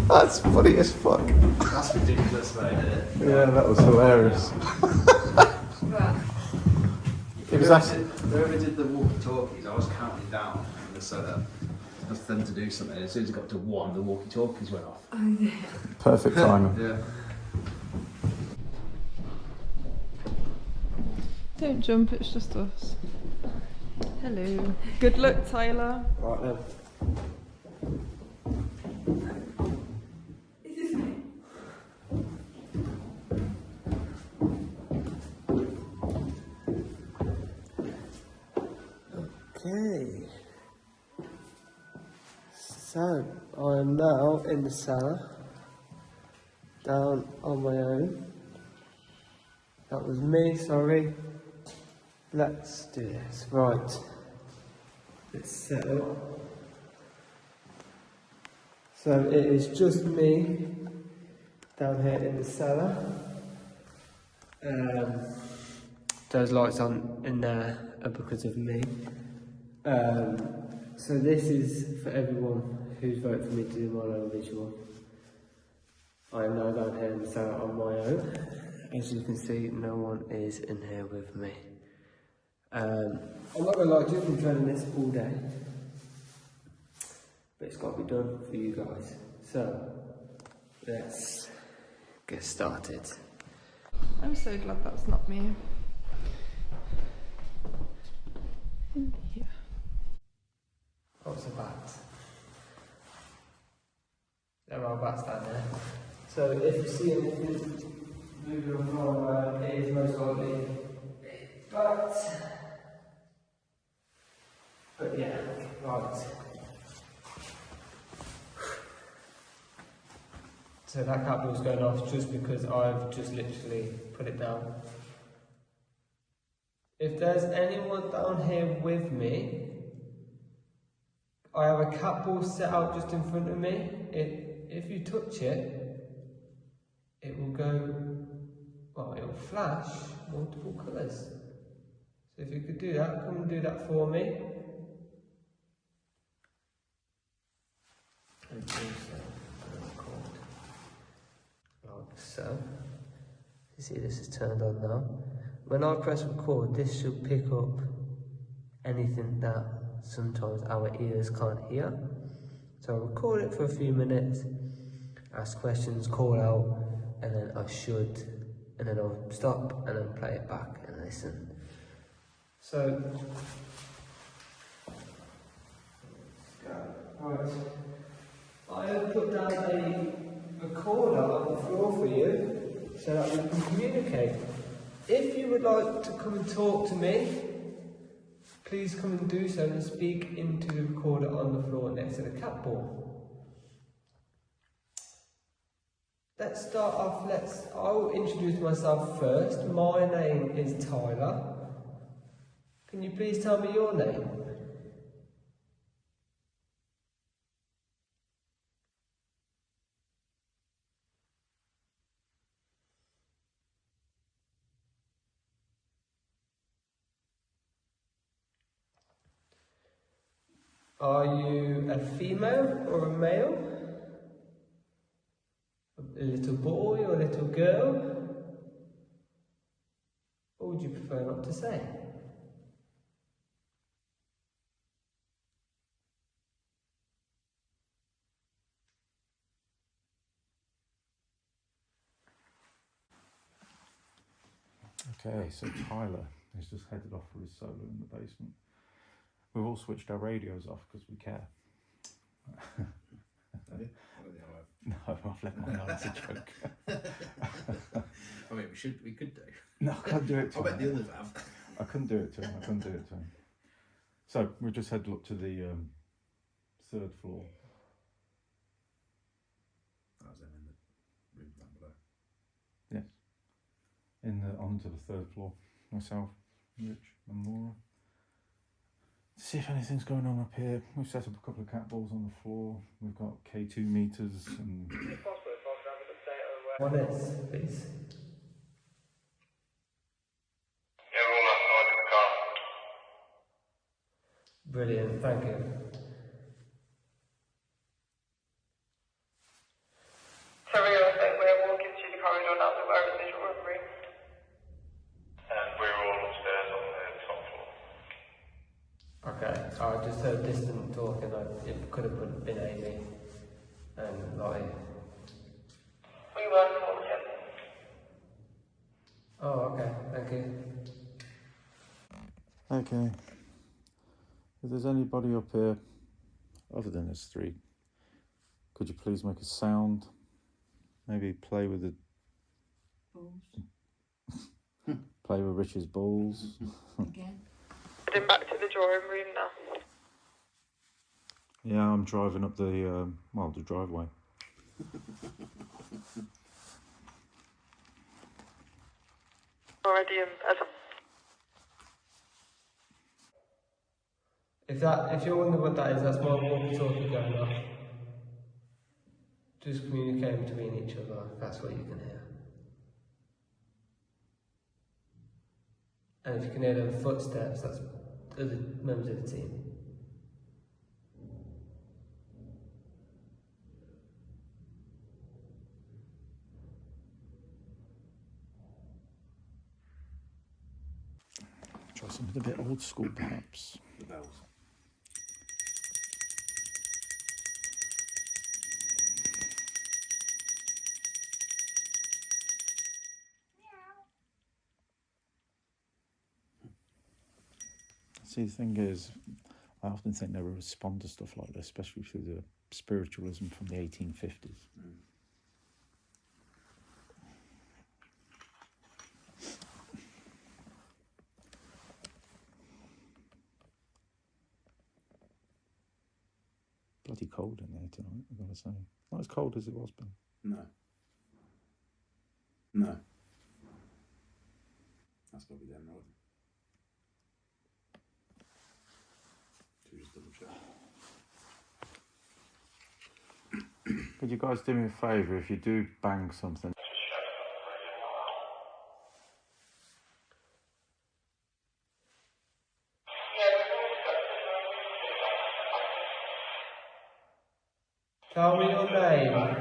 That's funny as fuck. That's ridiculous, mate. Yeah, that was hilarious. It was actually... Whoever did the walkie-talkies, I was counting down for them to do something. As soon as it got to 1, the walkie-talkies went off. Oh, yeah. Perfect timing. Yeah. Don't jump, it's just us. Hello. Good luck, Tyler. Right then. Okay. So, I am now in the cellar, down on my own. That was me, sorry. Let's do this. Right. Let's set up. So it is just me down here in the cellar. Those lights on in there are because of me. So this is for everyone who's voted for me to do my own visual. I am now down here in the cellar on my own. As you can see, no one is in here with me. I'm not going to lie to you, I've been training this all day. But it's got to be done for you guys. So, let's get started. I'm so glad that's not me. In here. Oh, it's a bat. There are bats down there. So if you see anything moving around, it is most likely but yeah, right. So that cat ball's going off just because I've just literally put it down. If there's anyone down here with me, I have a cat ball set out just in front of me. If you touch it, it will go, well, it will flash multiple colours. So if you could do that, come and do that for me. And also, record. Like so. You see this is turned on now. When I press record, this should pick up anything that sometimes our ears can't hear. So I'll record it for a few minutes, ask questions, call out, and then and then I'll stop and then play it back and listen. So, right, I have put down a recorder on the floor for you so that we can communicate. If you would like to come and talk to me, please come and do so and speak into the recorder on the floor next to the cat ball. Let's start off, I'll introduce myself first. My name is Tyler. Can you please tell me your name? Are you a female or a male? A little boy or a little girl? Or would you prefer not to say? Okay, so Tyler has just headed off for his solo in the basement. We've all switched our radios off because we care. Have you? No, I've left mine on as a joke. I mean, we could do. No, I can't do it to I him. bet the others have. I couldn't do it to him. So we just headed up to the third floor. I was then in the room down below. Yes. Onto the third floor. Myself, Rich and Laura. See if anything's going on up here. We've set up a couple of cat balls on the floor. We've got K2 meters and... What is, please? Yeah, we're all outside in the car. Brilliant, thank you. So we're walking through the corridor now, so we're in the drawing room. And we're all upstairs on the top floor. Okay, I just heard distant talking, it could have been Amy and Lottie. We weren't told yet. Oh, okay, thank you. Okay. If there's anybody up here, other than us three, could you please make a sound? Maybe play with the... Balls. Play with Rich's balls. Again. Heading back to the drawing room now. Yeah, I'm driving up the driveway. Already in bed. If you're wondering what that is, that's my walkie-talkie going off. Just communicating between each other, that's what you can hear. And if you can hear them footsteps, that's other members of the team. Try something a bit old school, perhaps. The bells. See, the thing is, I often think they would respond to stuff like this, especially through the spiritualism from the 1850s. Bloody cold in there tonight, I've got to say. Not as cold as it was, Ben. No. No. That's got to be them, right? Should we just double check? Could you guys do me a favour if you do bang something? Tell me your name.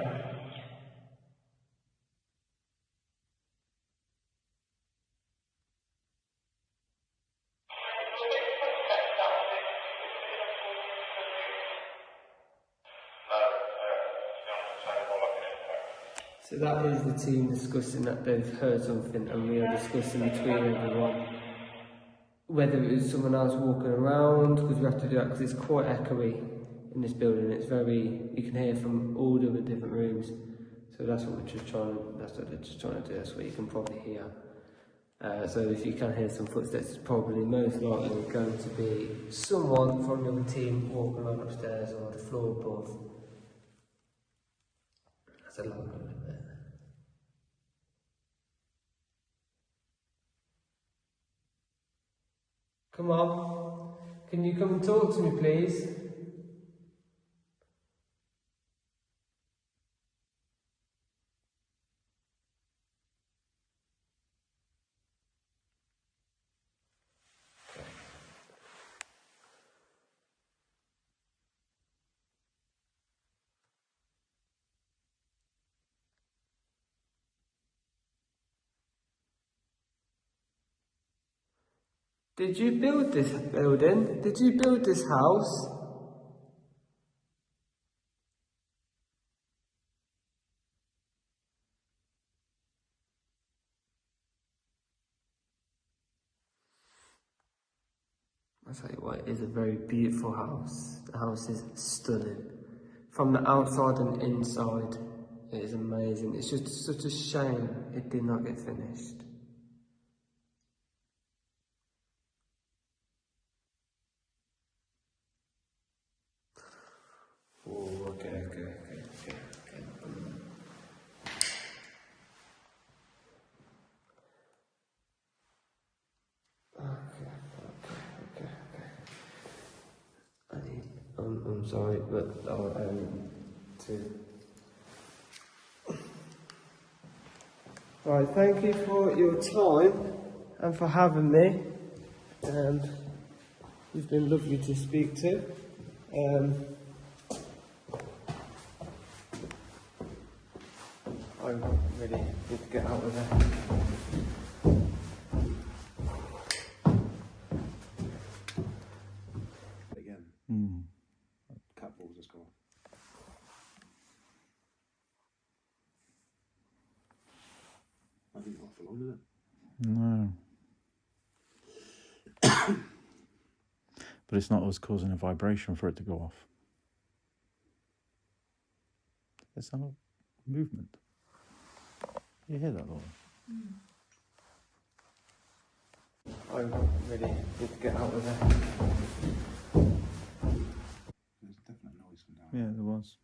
So that is the team discussing that they've heard something, and we are discussing between everyone whether it was someone else walking around, because we have to do that because it's quite echoey in this building. It's very, you can hear from all the different rooms. So that's what we're just trying. That's what they're just trying to do. That's what you can probably hear. So if you can hear some footsteps, it's probably most likely going to be someone from your team walking around upstairs or the floor above. That's a long one, isn't it? Come on, can you come and talk to me, please? Did you build this building? Did you build this house? I'll tell you what, it is a very beautiful house. The house is stunning. From the outside and inside, it is amazing. It's just such a shame it did not get finished. Oh, okay. I'm sorry, but to. Right, thank you for your time and for having me. You've been lovely to speak to. I really need to get out of there. Again. Cat balls just gone. I think not for long, is it? No. But it's not us causing a vibration for it to go off. There's some movement. You hear that, Laura? I really need to get out of there. There's definitely noise from down Yeah, there was.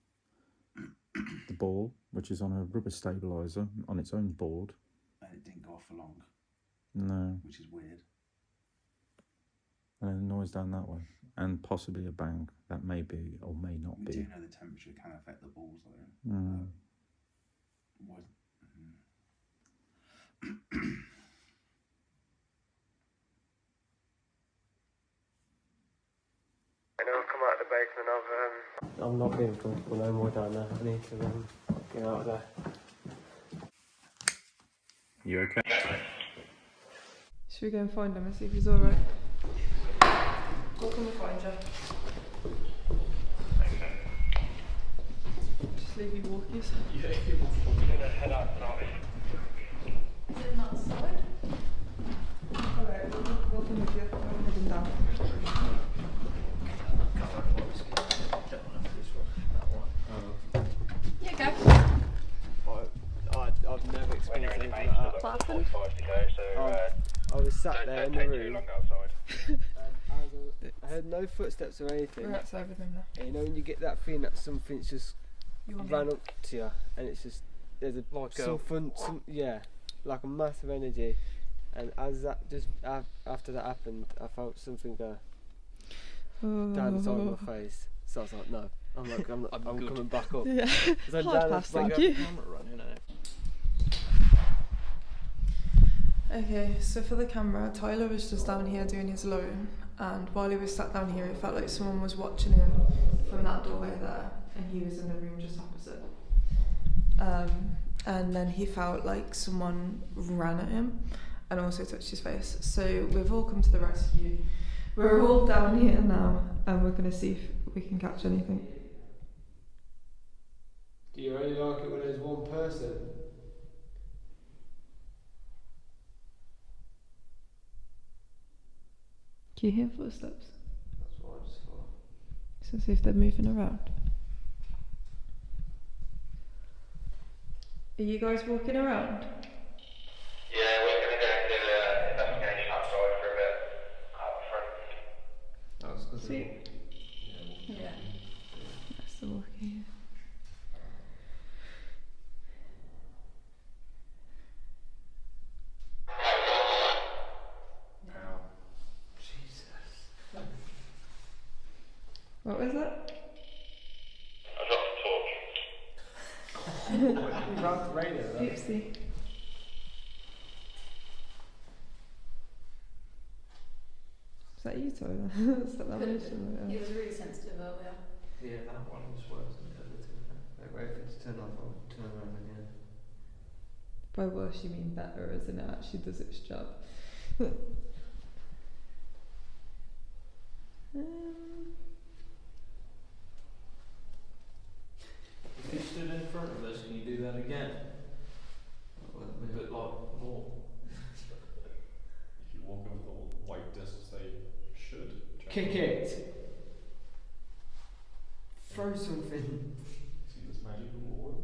The ball, which is on a rubber stabiliser, on its own board. and it didn't go off for long. No. Which is weird. And a noise down that way. And possibly a bang. That may be or may not We be. do know the temperature can affect the balls though. I know I've come out of the basement. I'm not being comfortable no more down there. I need to get out of there. You okay? It's Should we go and find him and see if he's alright? We'll come and find you. Just leave your walkies. Yeah, we're gonna head out now. Is it not solid? Alright, we'll come with you. I'm heading down. Yeah, go. I've never experienced anything like that. What happened? I was sat there in the room and I heard no footsteps or anything. We're outside with him now. And you know when you get that feeling that something's just You're ran up to you and it's just there's a like a massive energy, and as that just after that happened, I felt something go down the side of my face. So I was like, no, I'm coming back up. Yeah, So hard pass, thank you. Okay, so for the camera, Tyler was just down here doing his loan, and while he was sat down here, it felt like someone was watching him from that doorway there, and he was in the room just opposite. And then he felt like someone ran at him and also touched his face. So we've all come to the rescue. We're all down here now, and we're going to see if we can catch anything. Do you only like it when there's one person? Can you hear footsteps? That's what I just thought. So see if they're moving around. Are you guys walking around? Yeah, we're going to go and do an investigation outside for a bit out the front. Sweet. Yeah. That's the walking. What was that? I dropped the torch. You dropped the radio though. Oopsie. Is that you, Tyler? Is that motion? It was really sensitive earlier. Yeah, that one was worse than the other two. Wait for it to turn off, I'll turn around again. By worse, you mean better, as in it actually does its job. If you stood in front of us, can you do that again? But like more. If you walk over the white discs, they should. Kick it! Throw something. See this magical orb?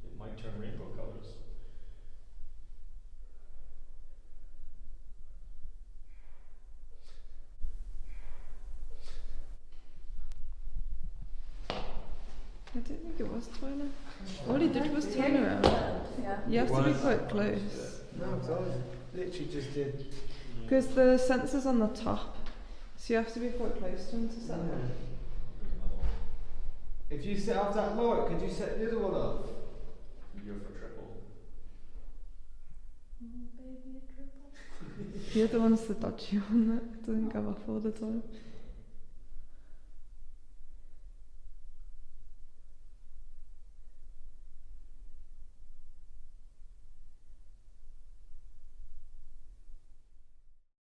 It might turn rainbow colours. I don't think it was Tyler. All he did was turn around. Yeah. You have to be quite close. No, because I was literally just did. Because the sensor's on the top, so you have to be quite close to him to set it. If you set off that light, could you set the other one off? You go for triple. Baby triple. The other one's the dodgy one that doesn't go off all the time.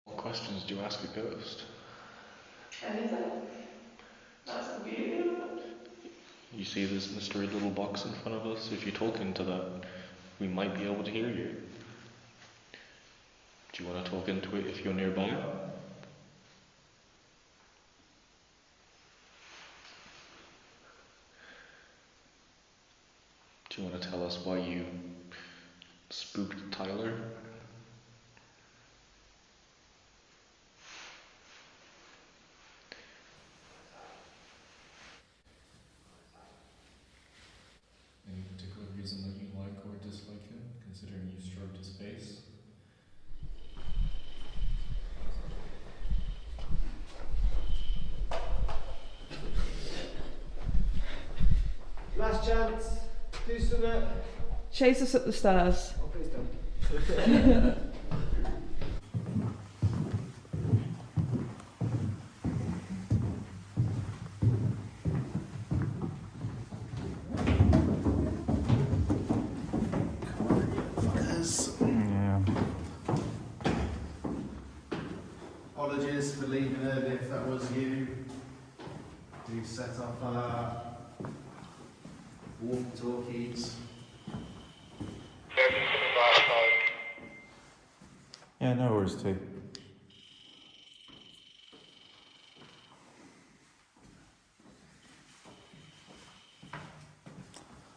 What questions do you ask a ghost? Anything? That's the beauty of it. You see this mystery little box in front of us? If you talk into that, we might be able to hear you. Do you want to talk into it if you're nearby? Do you want to tell us why you spooked Tyler? Any particular reason that you like or dislike him, considering you stroked his face? Last chance. Do something. Chase us up the stairs. Oh, please don't. Yeah. apologies for leaving early if that was you. Do set up walkie-talkies. Yeah, no worries, T.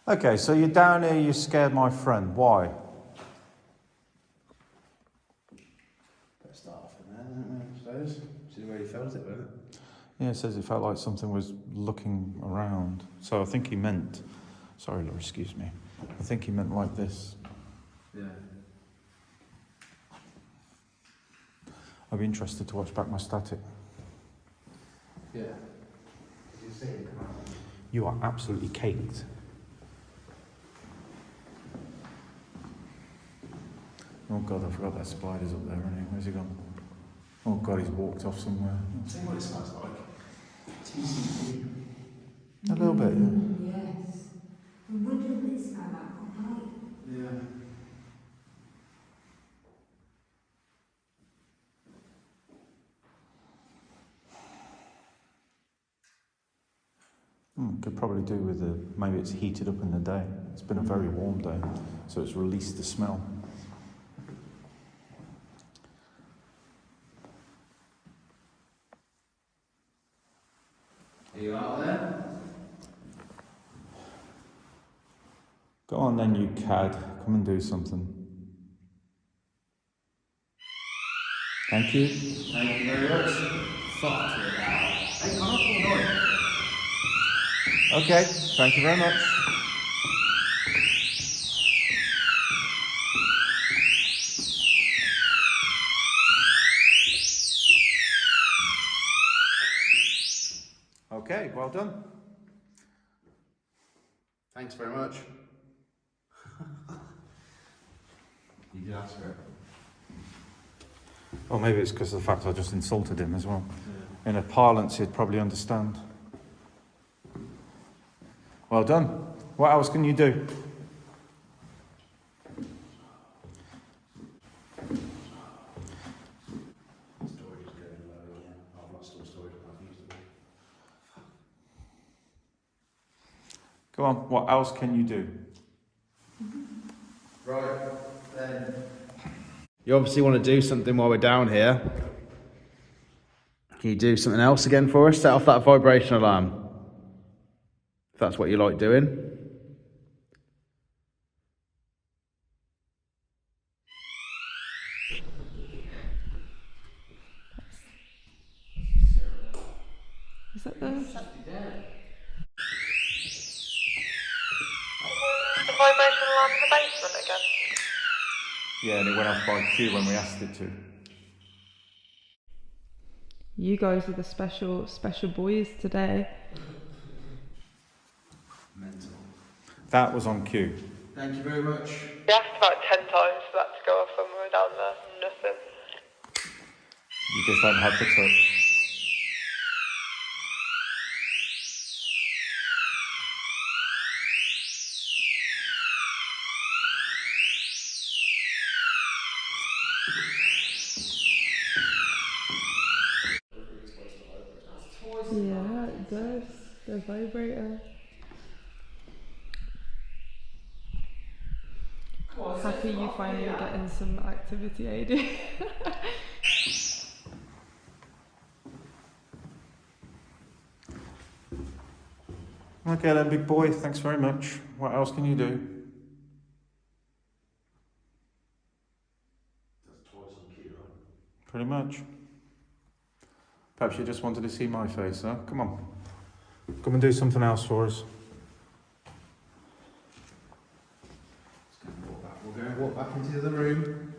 Okay, so you're down here, you scared my friend. Why? Let's start off from there, don't we, I suppose? See where he felt it, wasn't it? Yeah, it says it felt like something was looking around. So I think he meant, sorry, Laura, excuse me. I think he meant like this. Yeah. I'd be interested to watch back my static. Yeah. Did you see it come out? You are absolutely caked. Oh God, I forgot that spider's up there, isn't he? Where's he gone? Oh God, he's walked off somewhere. See what it smells like? TCP. A little bit, yeah. Yes. I'm wondering what it smells like all night. Yeah. Could probably do with maybe it's heated up in the day. It's been a very warm day, so it's released the smell. Are you out there? Go on then, you cad. Come and do something. Thank you. Thank you very much. Fuck it out. Hey, I'm not annoying. Okay, thank you very much. Okay, well done. Thanks very much. You did ask for it. Well, maybe it's because of the fact I just insulted him as well. Yeah. In a parlance, he'd probably understand. Well done. What else can you do? Storage is going low, yeah. I've not stored storage, but I've used it. Go on, what else can you do? Right, then. You obviously want to do something while we're down here. Can you do something else again for us? Set off that vibration alarm. If that's what you like doing. Is that the... The vibration alarm in the basement again? Yeah, and it went off by cue when we asked it to. You guys are the special boys today. Mental. That was on cue. Thank you very much. We asked about 10 times for that to go off when we were down there. Nothing. You just don't have the touch. Yeah, it does. The vibrator. Happy you finally getting some activity AD. Okay then, big boy, thanks very much. What else can you do? That's twice on cue, right? Pretty much. Perhaps you just wanted to see my face, huh? Come on. Come and do something else for us. We're going to walk back into the room.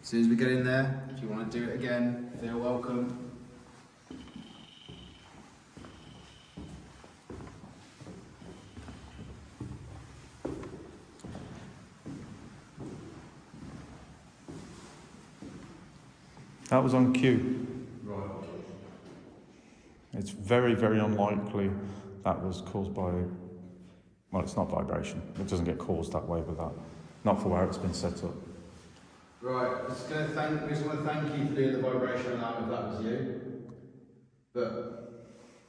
As soon as we get in there, if you want to do it again, feel welcome. That was on cue. Right. It's very, very unlikely that was caused by, well, it's not vibration. It doesn't get caused that way with that. Not for where it's been set up. Right, we just want to thank you for doing the vibration alarm if that was you. but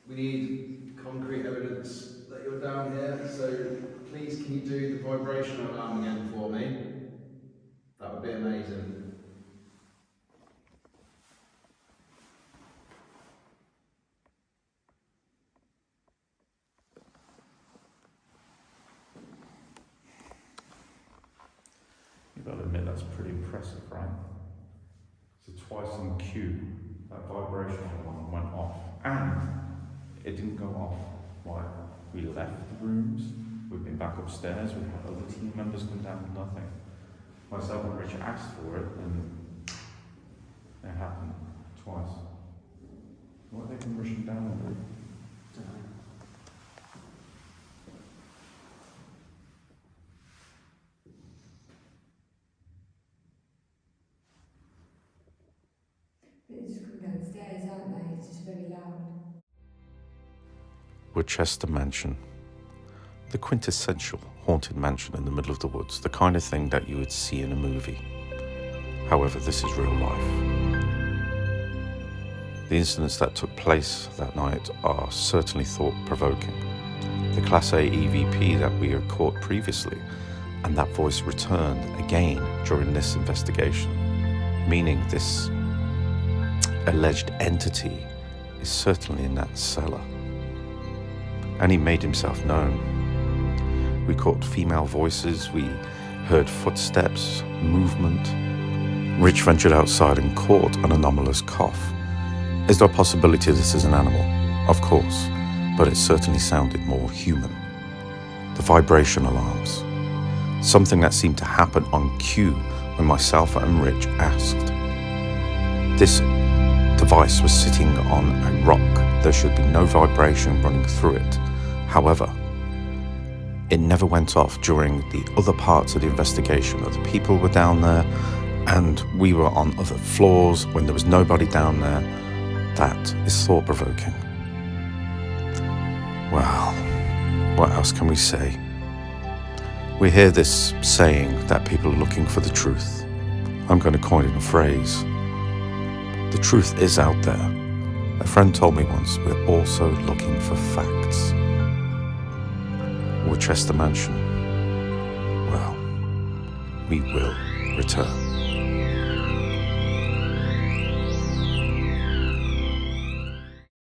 we need concrete evidence that you're down here, so please can you do the vibration alarm again for me? That would be amazing. You've got to admit that's pretty impressive, right? So twice in queue, that vibrational one went off, and it didn't go off while we left the rooms. We've been back upstairs, we've had other team members come down with nothing. Myself and Richard asked for it, and it happened twice. Why have they been rushing down with it? They're just coming downstairs, aren't they? It's just very loud. Woodchester Mansion. The quintessential haunted mansion in the middle of the woods, the kind of thing that you would see in a movie. However, this is real life. The incidents that took place that night are certainly thought-provoking. The Class A EVP that we had caught previously, and that voice returned again during this investigation, meaning this alleged entity is certainly in that cellar. And he made himself known. We caught female voices, we heard footsteps, movement. Rich ventured outside and caught an anomalous cough. Is there a possibility this is an animal? Of course, but it certainly sounded more human. The vibration alarms. Something that seemed to happen on cue when myself and Rich asked. This device was sitting on a rock. There should be no vibration running through it. However, it never went off during the other parts of the investigation. Other people were down there, and we were on other floors when there was nobody down there. That is thought-provoking. Well, what else can we say? We hear this saying that people are looking for the truth. I'm going to coin it a phrase. The truth is out there. A friend told me once, we're also looking for facts. Woodchester Mansion. Well, we will return.